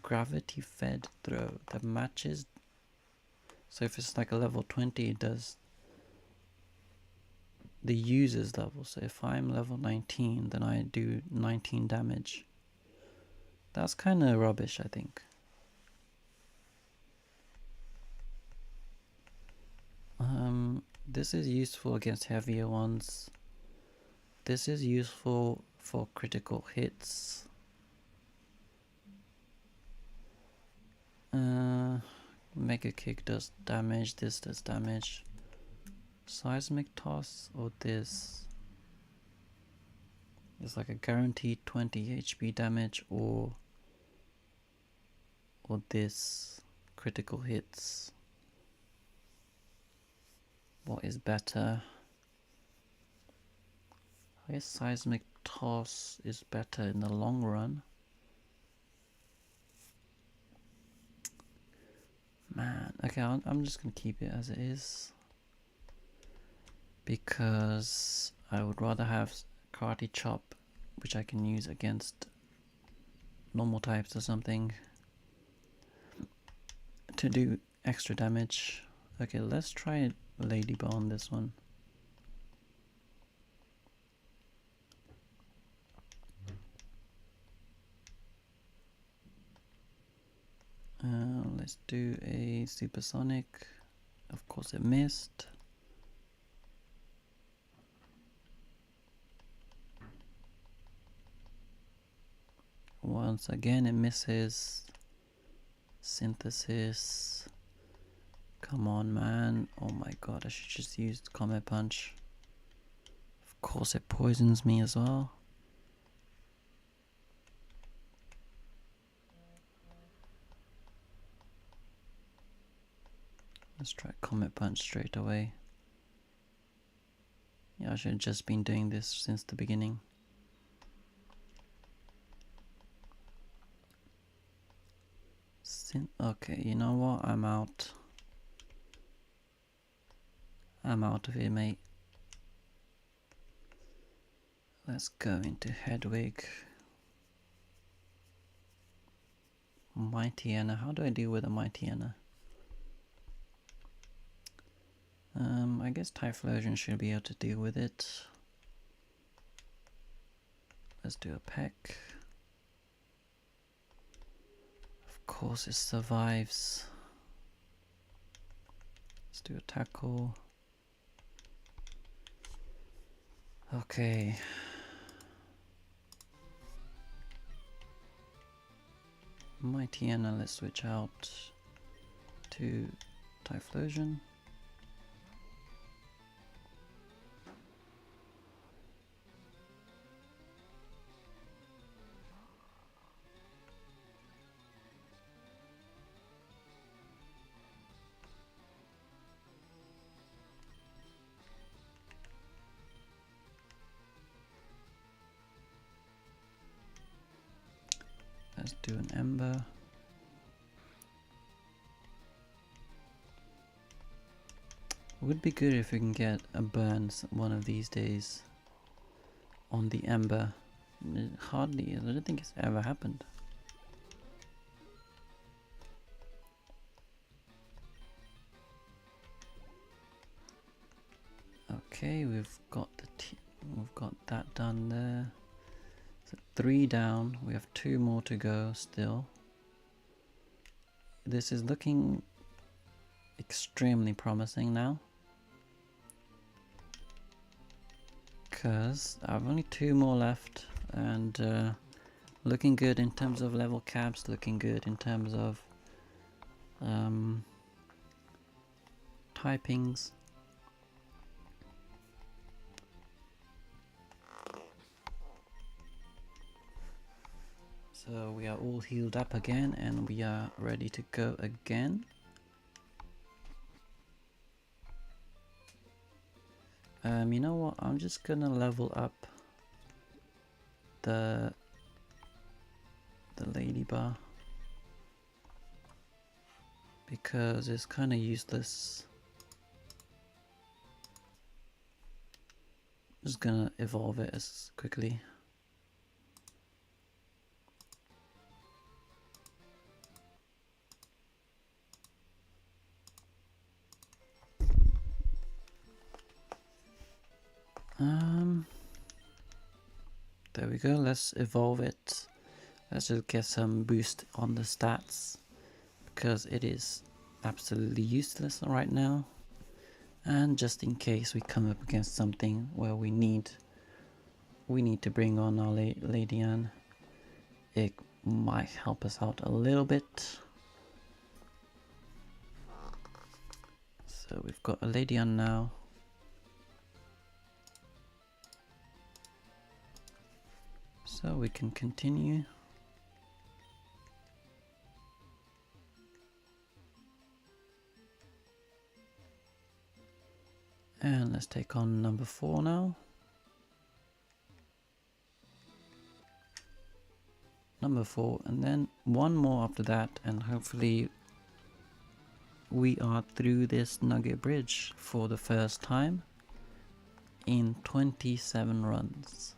Gravity fed throw that matches. So if it's like a level 20, it does the user's level. So if I'm level 19, then I do 19 damage. That's kind of rubbish, I think. This is useful against heavier ones. This is useful for critical hits. Mega kick does damage, this does damage. Seismic toss or this is like a guaranteed 20 HP damage, or this critical hits. What is better? I guess seismic toss is better in the long run. Man, okay, I'm just gonna keep it as it is, because I would rather have karate chop, which I can use against normal types or something to do extra damage. Okay, let's try Ladybug on this one. Let's do a supersonic. Of course it missed. Once again it misses. Synthesis. Come on, man. Oh my god, I should just use Comet Punch. Of course it poisons me as well. Let's try Comet Punch straight away. Yeah, I should have just been doing this since the beginning. Okay, you know what? I'm out. I'm out of here, mate. Let's go into Hedwig. Mighty Anna. How do I deal with a Mighty Anna? I guess Typhlosion should be able to deal with it. Let's do a peck. Of course it survives. Let's do a tackle. Okay. Mighty Anna, let's switch out to Typhlosion. Let's do an Ember. would be good if we can get a burn one of these days on the ember. Hardly, I don't think it's ever happened. Okay, we've got that done there. So 3 down. We have 2 more to go still. This is looking extremely promising now, because I have only 2 more left, and looking good in terms of level caps, looking good in terms of typings. So we are all healed up again and we are ready to go again. You know what, I'm just gonna level up the lady bar, because it's kind of useless. Just gonna evolve it as quickly. There we go, let's evolve it. Let's just get some boost on the stats, because it is absolutely useless right now. And just in case we come up against something where we need to bring on our Lady Anne, it might help us out a little bit. So we've got a Lady Anne now. So we can continue. And let's take on number 4 now. Number 4, and then 1 more after that, and hopefully we are through this Nugget Bridge for the first time in 27 runs.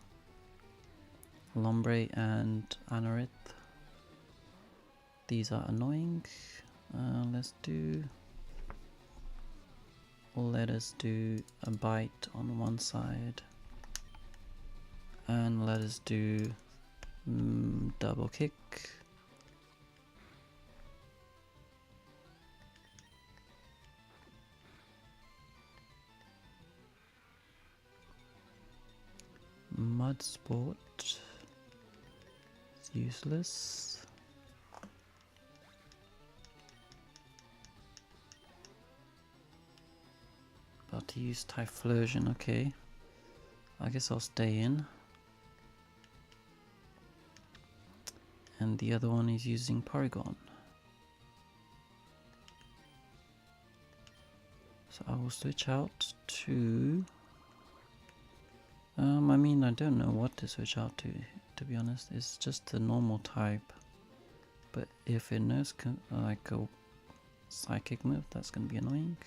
Lombre and Anorith. These are annoying. Let us do a bite on one side, and let us do double kick. Mud sport. It's useless. About to use Typhlosion, okay. I guess I'll stay in. And the other one is using Porygon. So I will switch out to... I mean, I don't know what to switch out to be honest. It's just a normal type. But if it knows like a psychic move, that's going to be annoying.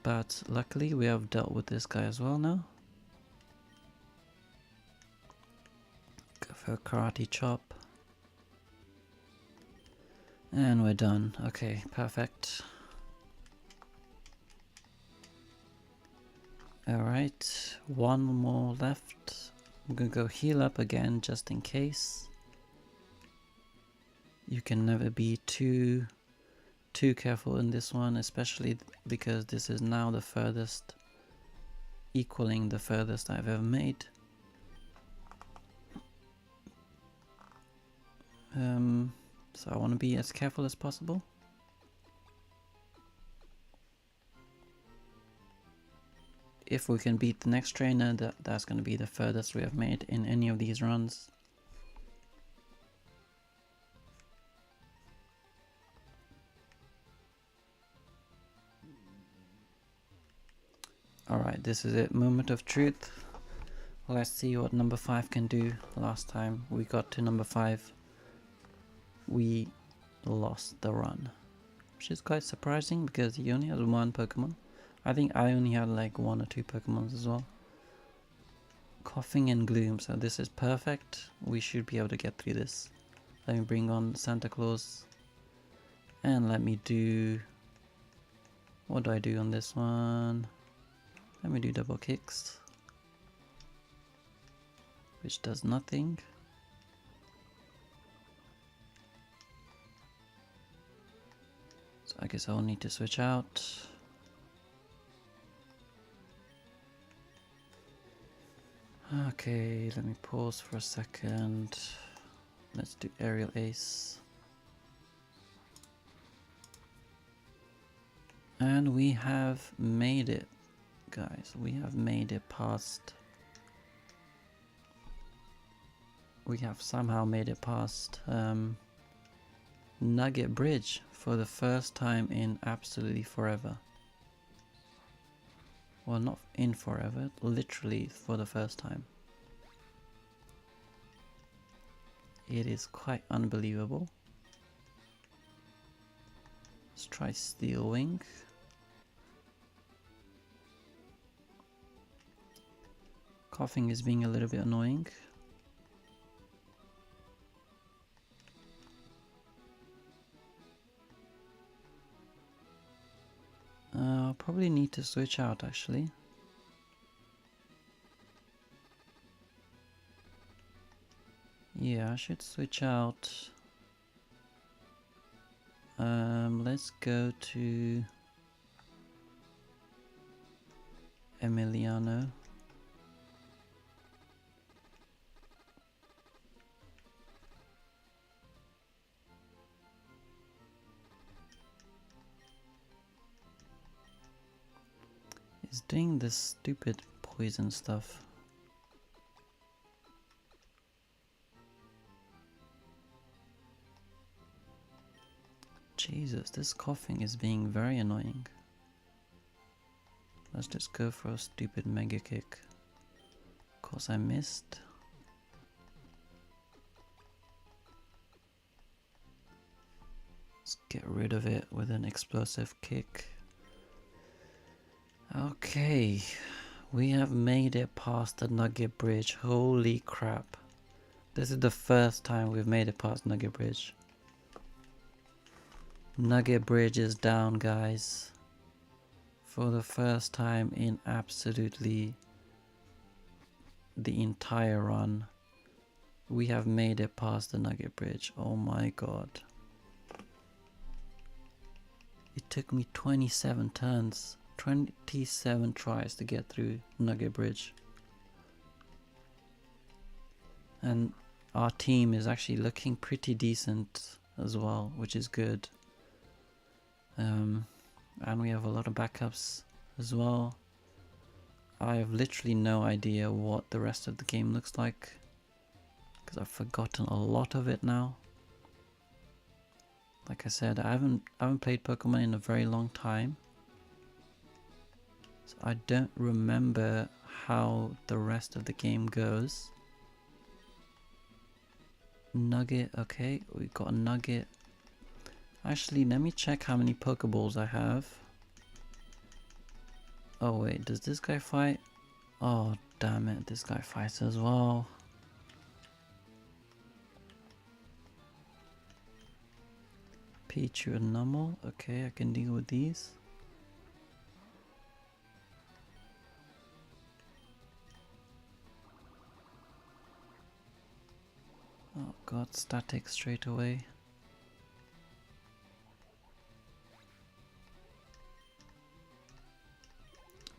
But luckily we have dealt with this guy as well now. Go for a karate chop. And we're done. Okay, perfect. Alright, 1 more left. I'm gonna go heal up again just in case. You can never be too careful in this one, especially because this is now the furthest, equaling the furthest I've ever made. So I want to be as careful as possible. If we can beat the next trainer, that's going to be the furthest we have made in any of these runs. Alright, this is it, moment of truth. Let's see what number 5 can do. Last time we got to number 5, we lost the run. which is quite surprising because he only has one Pokemon. I think I only had like 1 or 2 Pokemons as well. Coughing and Gloom, so this is perfect. We should be able to get through this. Let me bring on Santa Claus. And let me do... What do I do on this one? Let me do double kicks. Which does nothing. So I guess I'll need to switch out. Okay, let me pause for a second. Let's do Aerial Ace. And we have made it, guys. We have made it past. We have somehow made it past Nugget Bridge for the first time in absolutely forever. Well, not in forever, literally for the first time. It is quite unbelievable. Let's try Steel Wing. Coughing is being a little bit annoying. I'll probably need to switch out actually. Yeah, I should switch out. Let's go to Emiliano. He's doing this stupid poison stuff. Jesus, this coughing is being very annoying. Let's just go for a stupid Mega Kick. Of course I missed. Let's get rid of it with an explosive kick. Okay, we have made it past the Nugget Bridge. Holy crap. This is the first time we've made it past Nugget Bridge. Nugget Bridge is down, guys. For the first time in absolutely the entire run, we have made it past the Nugget Bridge. Oh my god. It took me 27 turns, 27 tries to get through Nugget Bridge. And our team is actually looking pretty decent as well, which is good. And we have a lot of backups as well. I have literally no idea what the rest of the game looks like, because I've forgotten a lot of it now. Like I said, I haven't played Pokemon in a very long time, so I don't remember how the rest of the game goes. Nugget, okay, we got a Nugget. Actually, let me check how many Pokeballs I have. Oh wait, does this guy fight? Oh damn it, this guy fights as well. Pichu and Numel, okay, I can deal with these. Oh god, static straight away.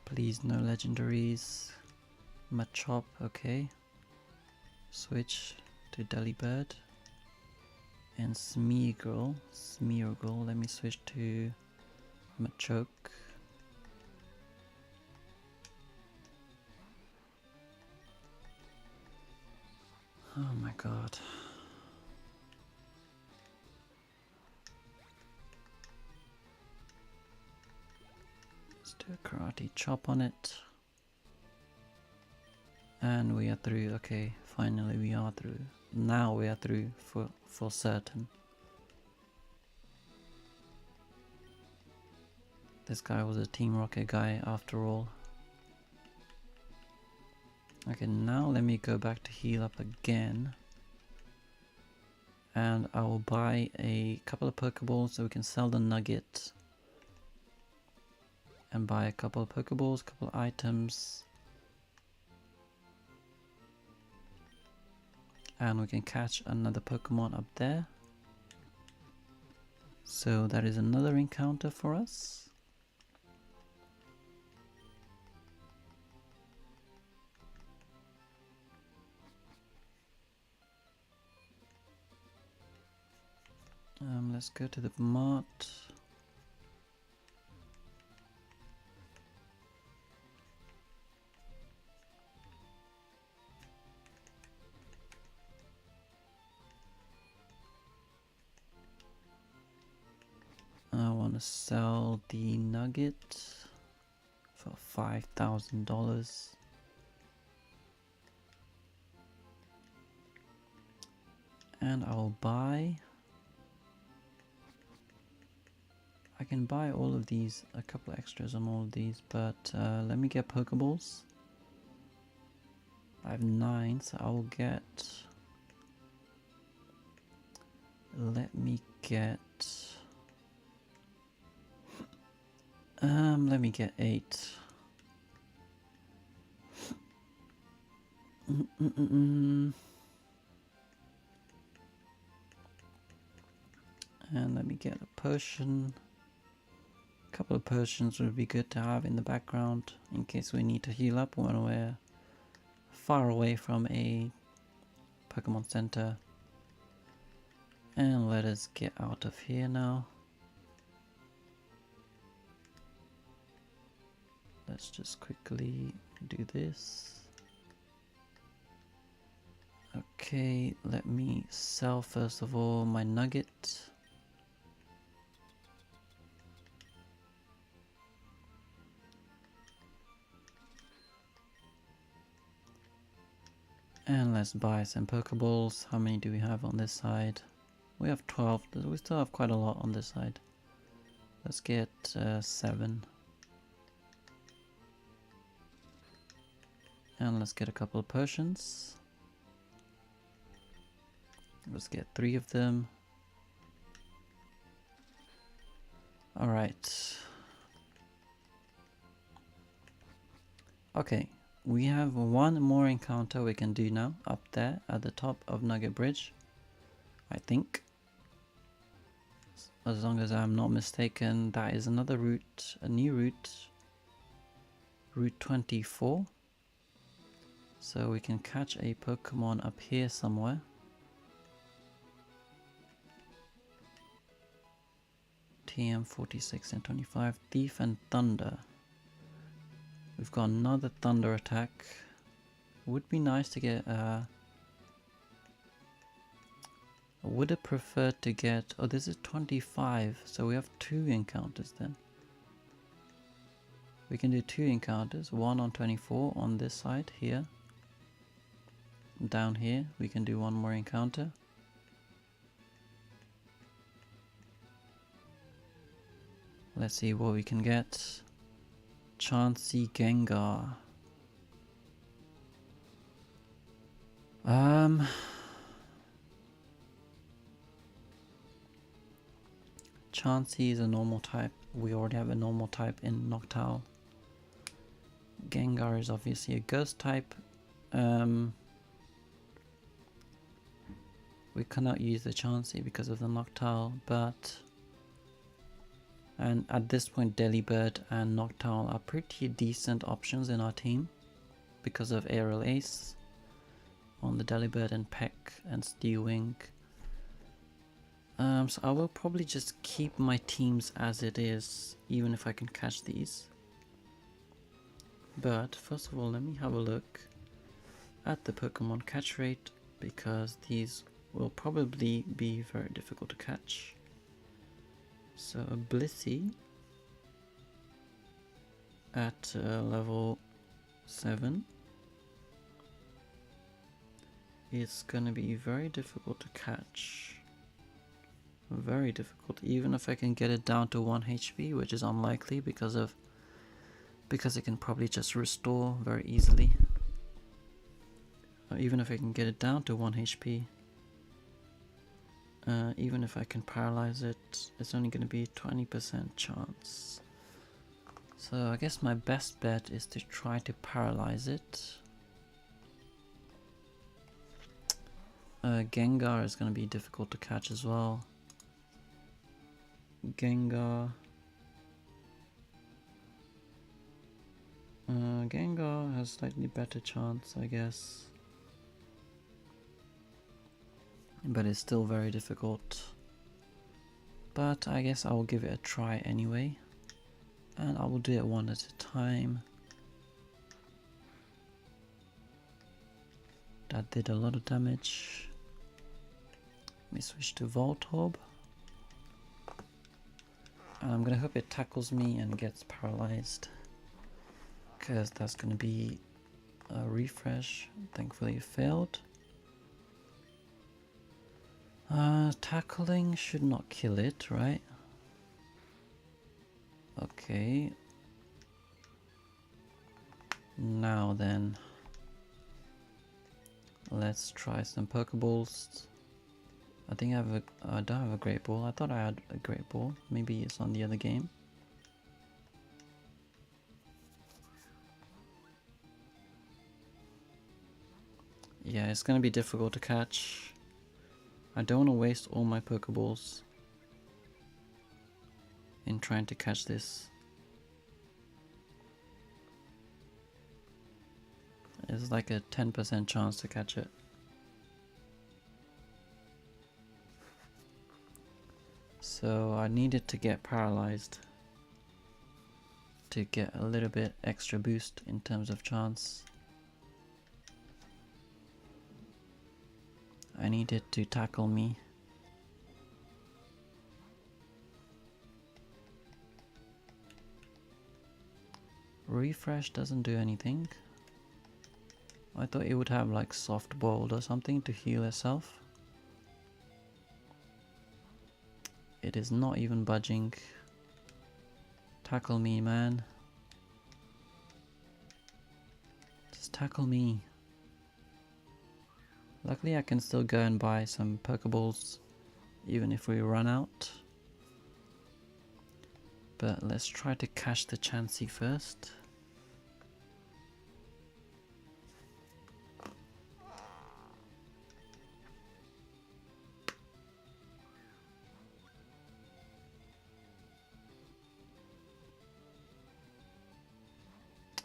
Please, no legendaries. Machop, okay. Switch to Delibird. And Smeargle, let me switch to Machoke. Oh my god. Let's do a karate chop on it. And we are through. Okay, finally we are through. Now we are through for certain. This guy was a Team Rocket guy after all. Okay, now let me go back to heal up again. And I will buy a couple of Pokeballs so we can sell the nugget. And buy a couple of Pokeballs, couple of items. And we can catch another Pokemon up there. So that is another encounter for us. Let's go to the mart. I want to sell the nugget for $5,000. And I'll buy... I can buy all of these, a couple of extras on all of these, but let me get Pokeballs. I have 9, so I will get... Let me get... let me get 8. And let me get a potion. A couple of potions would be good to have in the background in case we need to heal up when we're far away from a Pokemon Center. And let us get out of here now. Let's just quickly do this. Okay, let me sell first of all my nugget. And let's buy some Pokeballs. How many do we have on this side? We have 12. We still have quite a lot on this side. Let's get 7. And let's get a couple of potions. Let's get 3 of them. Alright. Okay. We have one more encounter we can do now, up there at the top of Nugget Bridge, I think. As long as I'm not mistaken, that is another route, a new route, Route 24. So we can catch a Pokemon up here somewhere. TM 46 and 25, Thief and Thunder. We've got another thunder attack. Would be nice to get I would have preferred to get, oh this is 25, so we have 2 encounters then. We can do 2 encounters, one on 24 on this side here. Down here we can do one more encounter. Let's see what we can get. Chansey Gengar. Chansey is a normal type. We already have a normal type in Noctowl. Gengar is obviously a ghost type. We cannot use the Chansey because of the Noctowl, but... And at this point Delibird and Noctowl are pretty decent options in our team because of Aerial Ace on the Delibird and Peck and Steel Wing. So I will probably just keep my teams as it is, even if I can catch these. But first of all, let me have a look at the Pokemon catch rate, because these will probably be very difficult to catch. So a Blissey at level 7 is going to be very difficult to catch. Very difficult. Even if I can get it down to 1 HP, which is unlikely because it can probably just restore very easily. Even if I can get it down to 1 HP, even if I can paralyze it, it's only going to be 20% chance. So I guess my best bet is to try to paralyze it. Gengar is going to be difficult to catch as well. Gengar has slightly better chance, I guess. But it's still very difficult. But I guess I will give it a try anyway. And I will do it one at a time. That did a lot of damage. Let me switch to Voltorb. And I'm gonna hope it tackles me and gets paralyzed, because that's gonna be a refresh. Thankfully it failed. Tackling should not kill it, right? Okay. Now then, let's try some Pokeballs. I think I don't have a Great Ball. I thought I had a Great Ball. Maybe it's on the other game. Yeah, it's gonna be difficult to catch. I don't want to waste all my Pokeballs in trying to catch this. It's like a 10% chance to catch it. So I needed to get paralyzed to get a little bit extra boost in terms of chance. I needed to tackle me. Refresh doesn't do anything. I thought it would have like soft boiled or something to heal itself. It is not even budging. Tackle me, man. Just tackle me. Luckily I can still go and buy some Pokeballs even if we run out. But let's try to catch the Chansey first.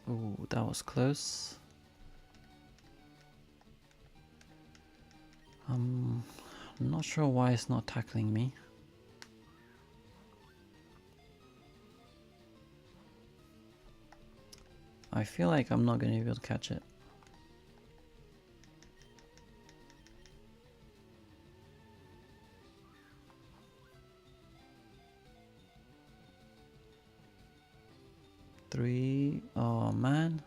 Oh, that was close. I'm not sure why it's not tackling me. I feel like I'm not going to be able to catch it. Three. Oh man.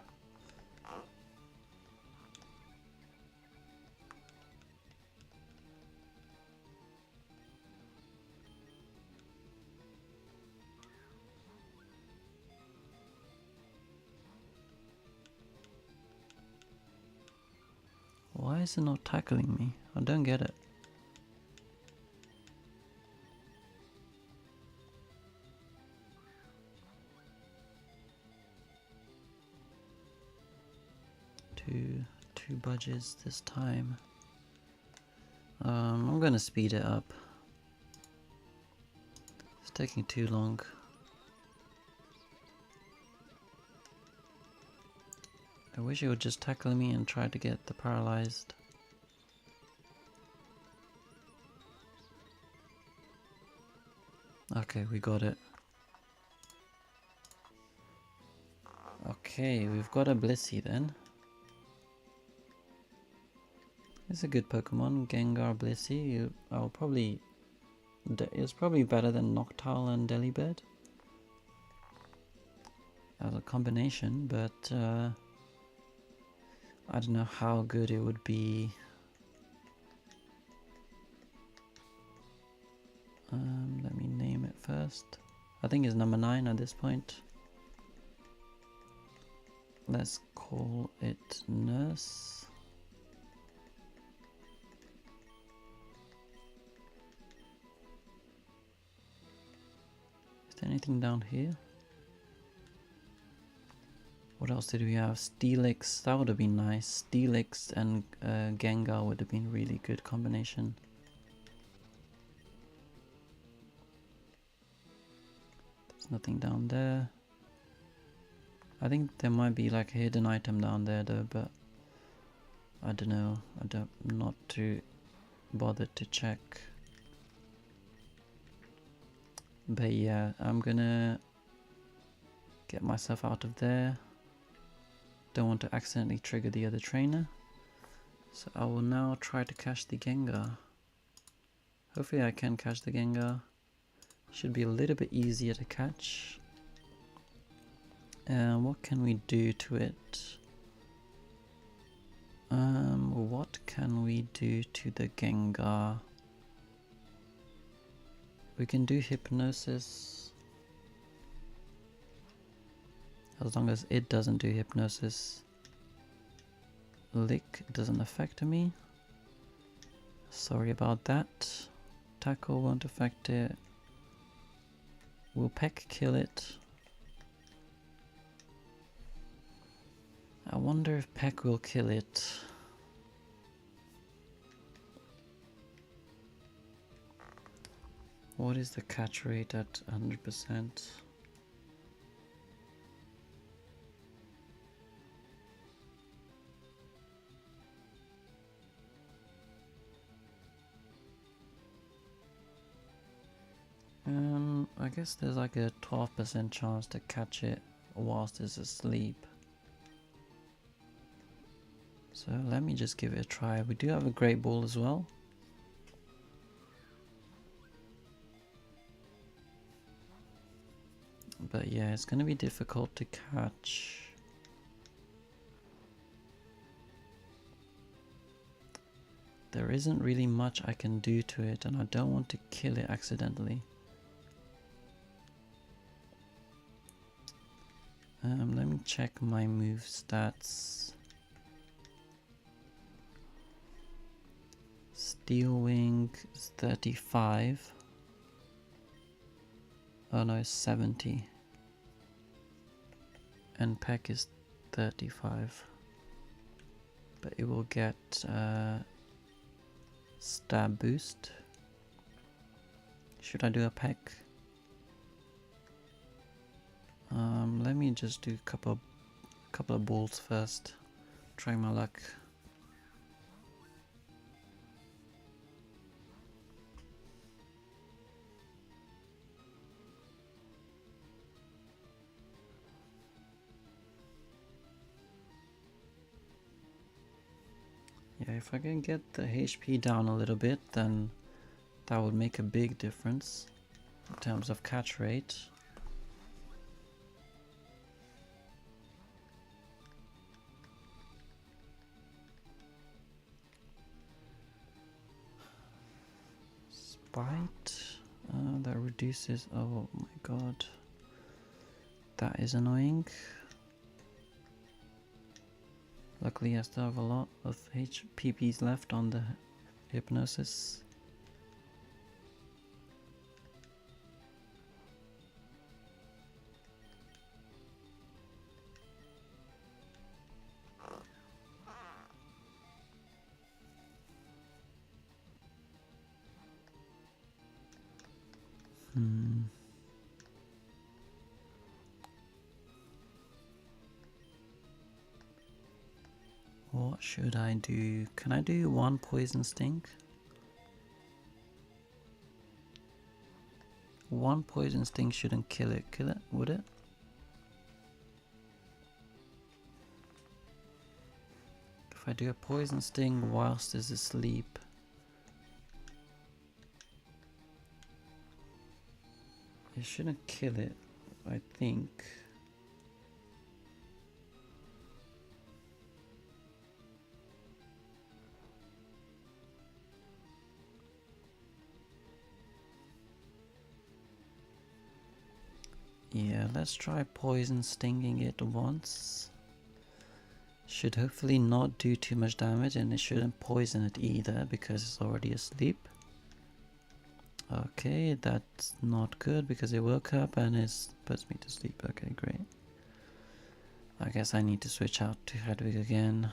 Why is it not tackling me? I don't get it. Two budges this time. I'm gonna speed it up. It's taking too long. I wish it would just tackle me and try to get the paralyzed. Okay, we got it. Okay, we've got a Blissey then. It's a good Pokemon, Gengar, Blissey. I'll probably... It's probably better than Noctowl and Delibird as a combination, but I don't know how good it would be Let me name it first. I think it's number 9 at this point. Let's call it nurse. Is there anything down here? What else did we have? Steelix, that would have been nice. Steelix and Gengar would have been really good combination. There's nothing down there. I think there might be like a hidden item down there though, but I don't know. I'm not too bothered to check. But yeah, I'm gonna get myself out of there. Don't want to accidentally trigger the other trainer. So I will now try to catch the Gengar. Hopefully I can catch the Gengar. Should be a little bit easier to catch. What can we do to it? What can we do to the Gengar? We can do hypnosis. As long as it doesn't do hypnosis. Lick doesn't affect me. Sorry about that. Tackle won't affect it. Will Peck kill it? I wonder if Peck will kill it. What is the catch rate at 100%? I guess there's like a 12% chance to catch it whilst it's asleep. So let me just give it a try. We do have a great ball as well. But yeah, it's going to be difficult to catch. There isn't really much I can do to it, and I don't want to kill it accidentally. Let me check my move stats. Steel Wing is 35. Oh no, it's 70. And Peck is 35. But it will get stab boost. Should I do a Peck? Let me just do a couple of balls first. Try my luck. Yeah, if I can get the HP down a little bit, then that would make a big difference in terms of catch rate. Bite, that reduces, oh my god, that is annoying. Luckily I still have a lot of HPPs left on the hypnosis. What should I do? Can I do one poison sting? One poison sting shouldn't kill it, would it? If I do a poison sting whilst it's asleep, it shouldn't kill it, I think. Yeah, let's try poison stinging it once. Should hopefully not do too much damage, and it shouldn't poison it either because it's already asleep. Okay, that's not good because it woke up and it puts me to sleep. Okay, great. I guess I need to switch out to Hedwig again.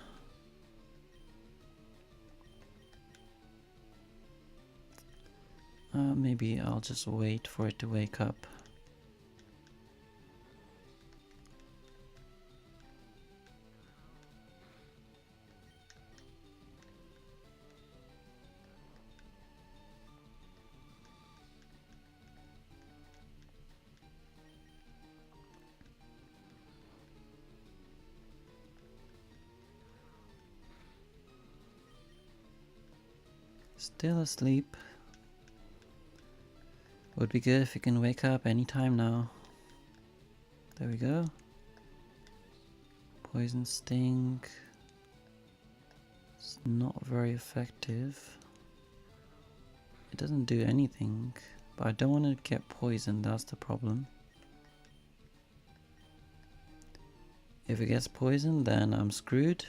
Maybe I'll just wait for it to wake up. Still asleep. Would be good if it can wake up anytime now. There we go. Poison sting. It's not very effective. It doesn't do anything, but I don't want to get poisoned, that's the problem. If it gets poisoned, then I'm screwed.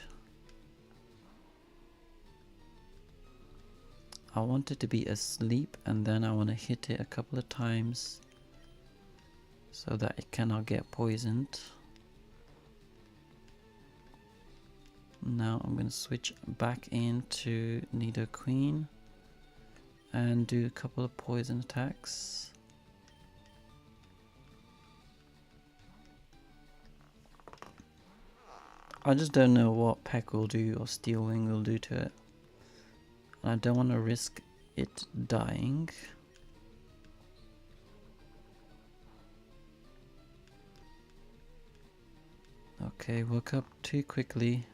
I want it to be asleep, and then I want to hit it a couple of times so that it cannot get poisoned. Now I'm going to switch back into Nidoqueen and do a couple of poison attacks. I just don't know what Peck will do or Steel Wing will do to it. And I don't want to risk it dying. Okay, woke up too quickly.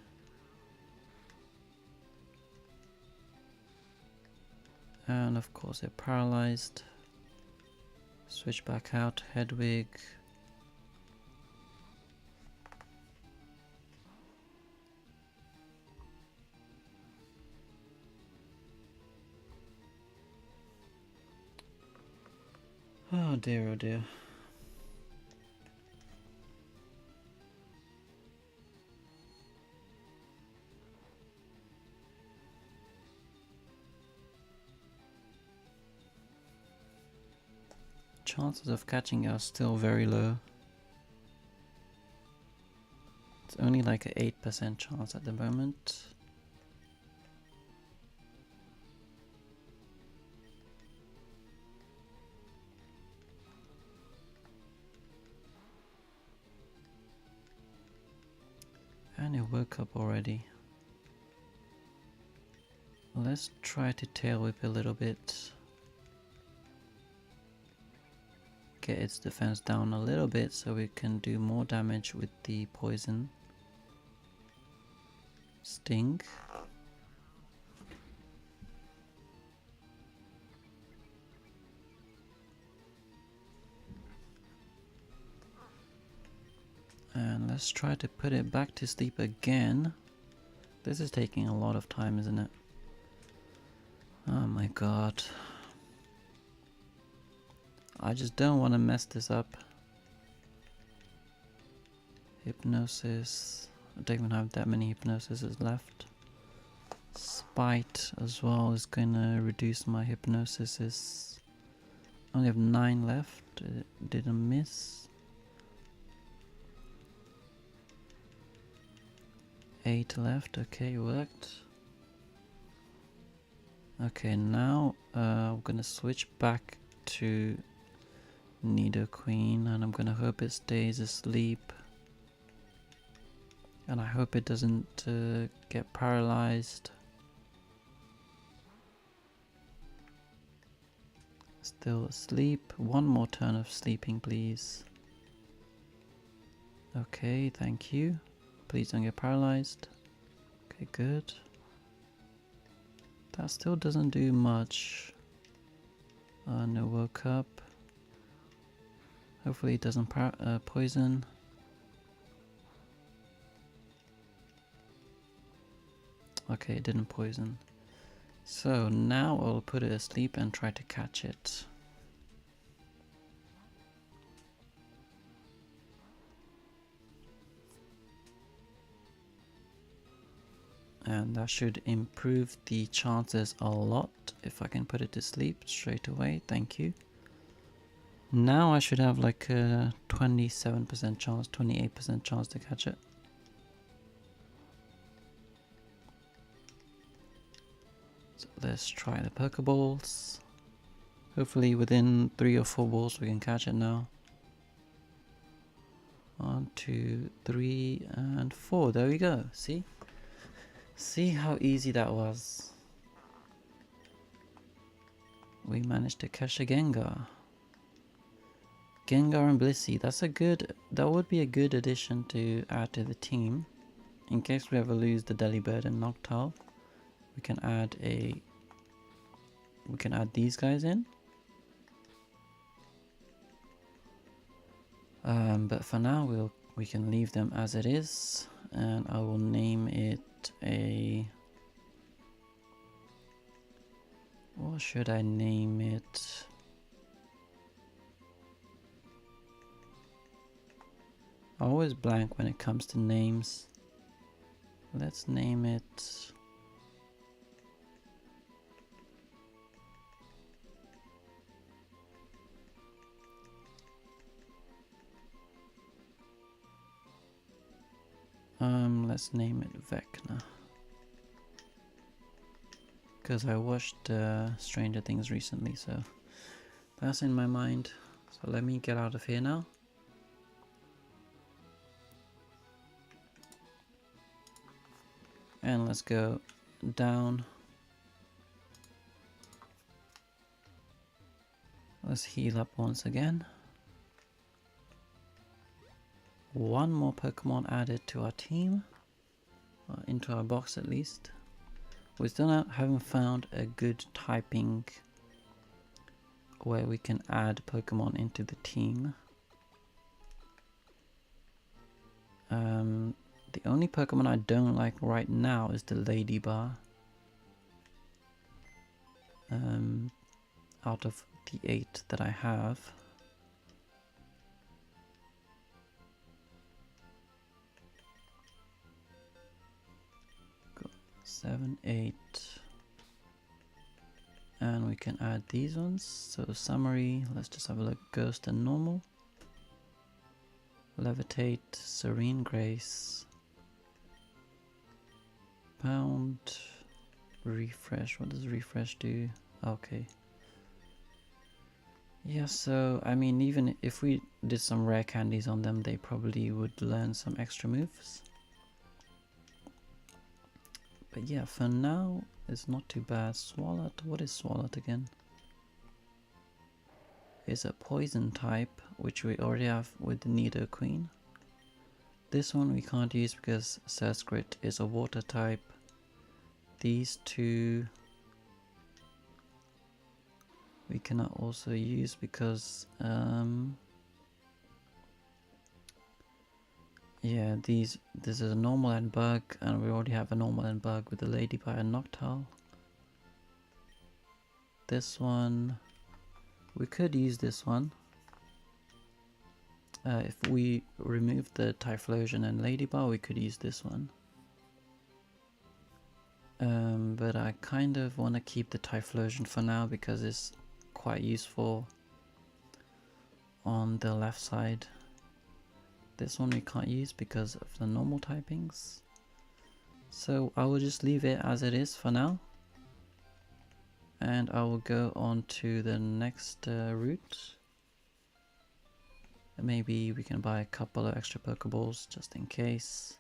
And of course it paralyzed. Switch back out, Hedwig. Oh dear, oh dear. Chances of catching are still very low. It's only like an 8% chance at the moment. And it woke up already. Let's try to tail whip a little bit. Get its defense down a little bit so we can do more damage with the poison. Sting. And let's try to put it back to sleep again. This is taking a lot of time, isn't it? Oh my god. I just don't want to mess this up. Hypnosis. I don't even have that many hypnosises left. Spite as well is gonna reduce my hypnosises. I only have 9 left. Didn't miss. 8 left. Okay, worked. Okay, now I'm gonna switch back to Nidoqueen, and I'm gonna hope it stays asleep. And I hope it doesn't get paralyzed. Still asleep. One more turn of sleeping, please. Okay, thank you. Please don't get paralyzed. Okay, good. That still doesn't do much. No, woke up. Hopefully it doesn't poison. Okay, it didn't poison. So now I'll put it asleep and try to catch it. And that should improve the chances a lot. If I can put it to sleep straight away, thank you. Now I should have like a 27% chance, 28% chance to catch it. So let's try the Pokeballs. Hopefully within 3 or 4 balls we can catch it now. 1, 2, 3, and 4. There we go. See? See how easy that was. We managed to catch a Gengar. Gengar and Blissey. That would be a good addition to add to the team. In case we ever lose the Delibird and Noctowl, we can add these guys in. But for now we can leave them as it is, and I will name it a... What should I name it? I always blank when it comes to names. Let's name it... let's name it Vecna. Because I watched Stranger Things recently, so that's in my mind. So let me get out of here now. And let's go down. Let's heal up once again. One more Pokemon added to our team. Into our box at least. We still haven't found a good typing where we can add Pokemon into the team. The only Pokemon I don't like right now is the Ladybar. Out of the 8 that I have. 7, 8, and we can add these ones. So summary, let's just have a look. Ghost and normal, levitate, serene grace, pound, refresh. What does refresh do? Okay. Yeah, so I mean, even if we did some rare candies on them, they probably would learn some extra moves. But yeah, for now, it's not too bad. Swalot, what is Swalot again? It's a poison type, which we already have with the Nidoqueen. This one we can't use because Surskit is a water type. These two we cannot also use because yeah, this is a normal and bug, and we already have a normal and bug with the Ladybar and Noctowl. This one, we could use this one. If we remove the Typhlosion and Ladybar, we could use this one. But I kind of want to keep the Typhlosion for now because it's quite useful on the left side. This one we can't use because of the normal typings. So I will just leave it as it is for now. And I will go on to the next route. Maybe we can buy a couple of extra Pokeballs just in case.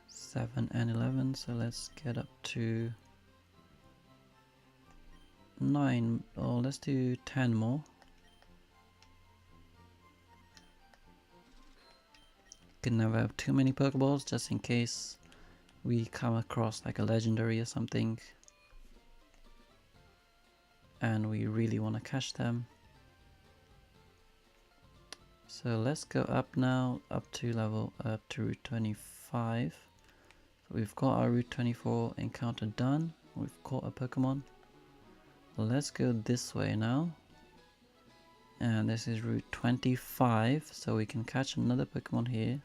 Seven and 11, so let's get up to 9, or let's do 10 more. Can never have too many Pokeballs just in case we come across like a legendary or something and we really want to catch them. So let's go up now, up to Route 25. So we've got our Route 24 encounter done. We've caught a Pokemon. Let's go this way now. And this is route 25, so we can catch another Pokemon here.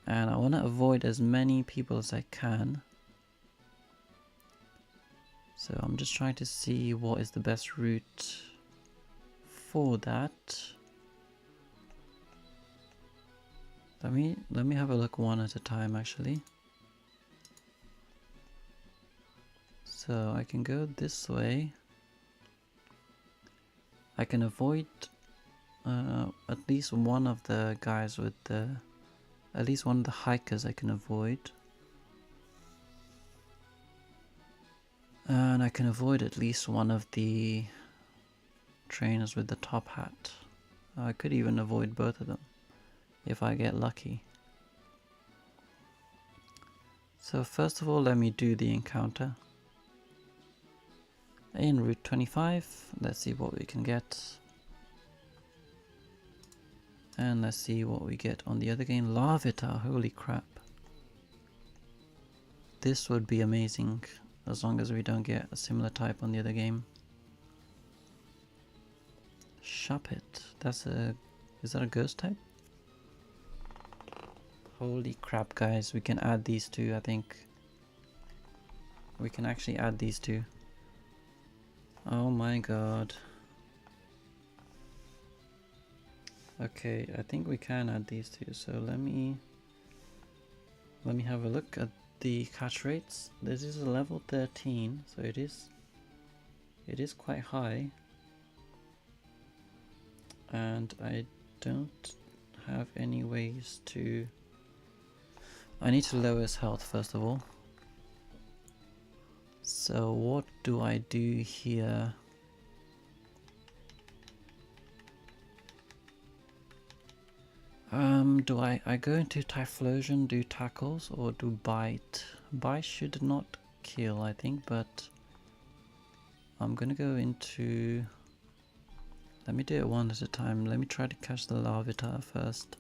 And I want to avoid as many people as I can. So I'm just trying to see what is the best route for that. Let me have a look one at a time actually. So I can go this way. I can avoid at least one of the guys with the... At least one of the hikers I can avoid. And I can avoid at least one of the trainers with the top hat. I could even avoid both of them if I get lucky. So first of all, let me do the encounter. In route 25, let's see what we can get. And let's see what we get on the other game. Larvitar, holy crap. This would be amazing as long as we don't get a similar type on the other game. Shuppet, that's a... is that a ghost type? Holy crap guys, we can add these two I think. We can actually add these two. Oh my god. Okay, I think we can add these two, so let me have a look at the catch rates. This is a level 13, so it is quite high. And I don't have any ways to... I need to lower his health first of all. So what do I do here? Do I go into Typhlosion, do tackles, or do bite? Bite should not kill, I think, but I'm gonna go into... Let me do it one at a time. Let me try to catch the Larvitar first,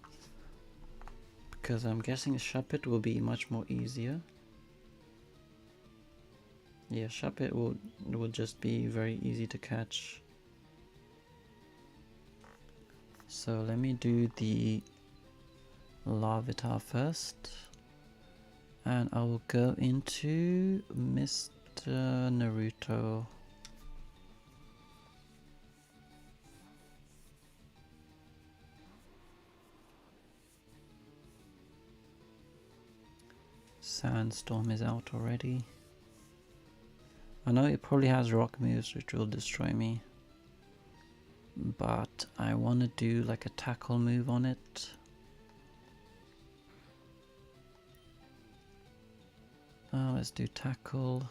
because I'm guessing Shuppet will be much more easier. Yeah, Shuppet will just be very easy to catch. So let me do the Larvitar first, and I will go into Mr. Naruto. Sandstorm is out already. I know it probably has rock moves which will destroy me, but I want to do like a tackle move on it. Let's do tackle.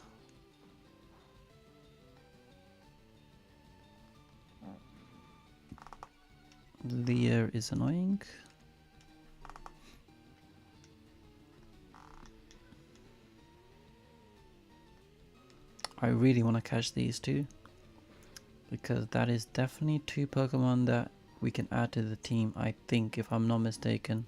Leer is annoying. I really want to catch these two, because that is definitely two Pokemon that we can add to the team, I think, if I'm not mistaken.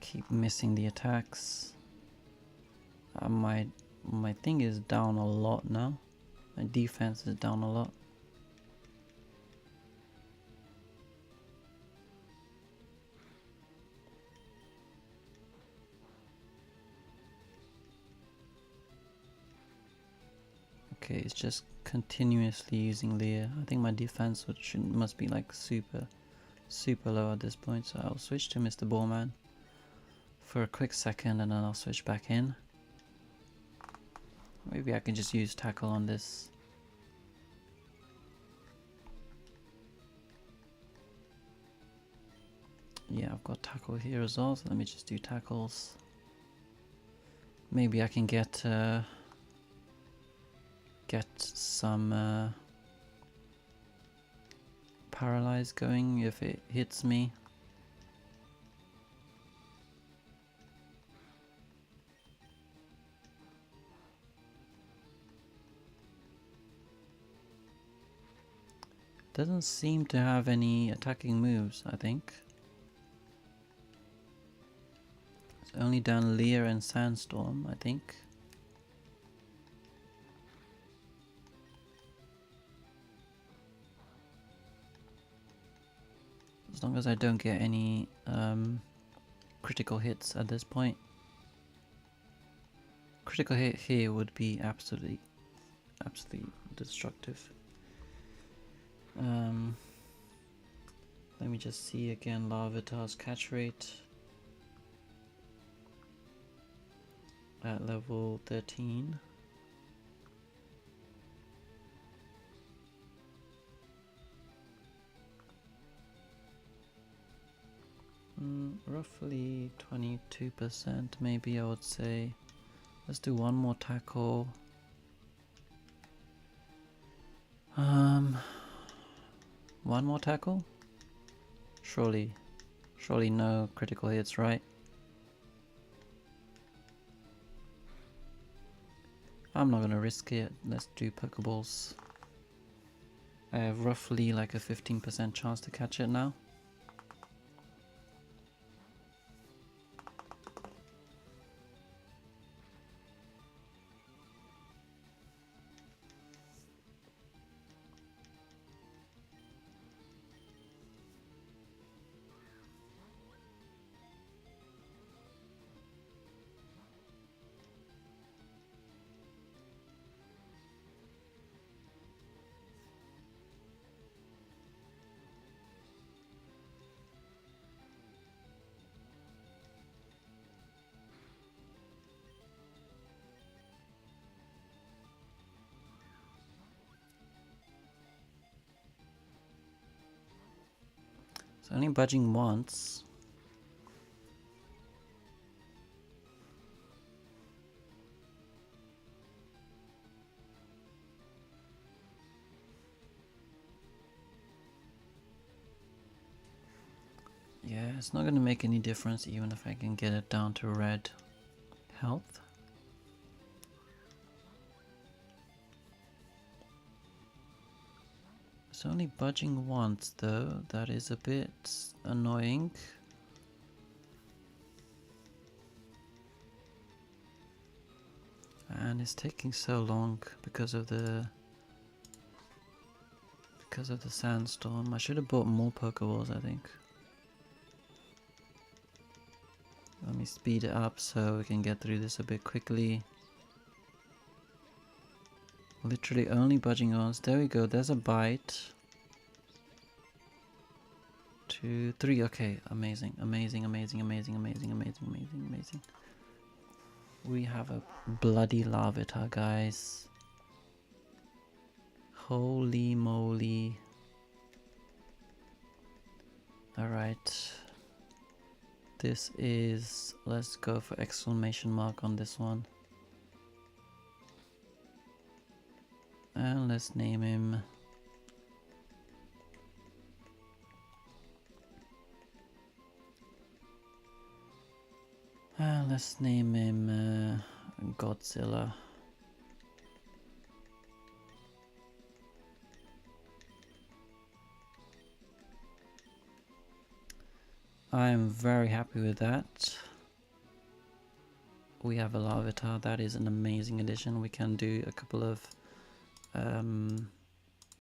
Keep missing the attacks. My thing is down a lot now. My defense is down a lot. Okay, it's just continuously using Leer. I think my defense must be like super low at this point, so I'll switch to Mr. Ballman for a quick second and then I'll switch back in. Maybe I can just use tackle on this. Yeah, I've got tackle here as well, so let me just do tackles. Maybe I can get some paralyze going if it hits me. doesn't seem to have any attacking moves, I think. It's only down Leer and Sandstorm, I think. As long as I don't get any critical hits at this point. Critical hit here would be absolutely destructive. Let me just see again Larvitar's catch rate at level 13. Roughly 22% maybe, I would say. Let's do one more tackle. One more tackle? Surely no critical hits, right? I'm not gonna risk it. Let's do Pokeballs. I have roughly like a 15% chance to catch it now. It's only budging once. Yeah, it's not gonna make any difference even if I can get it down to red health. It's only budging once though, that is a bit annoying. And it's taking so long because of the sandstorm. I should have bought more Pokeballs, I think. Let me speed it up so we can get through this a bit quickly. Literally only budging once. There we go, there's a bite. 2, 3, okay, amazing, amazing, amazing, amazing, amazing, amazing, amazing, amazing. We have a bloody Larvitar, guys. Holy moly. Alright. This is... let's go for exclamation mark on this one. And let's name him... let's name him Godzilla. I am very happy with that. We have a Larvitar. That is an amazing addition. We can do a couple of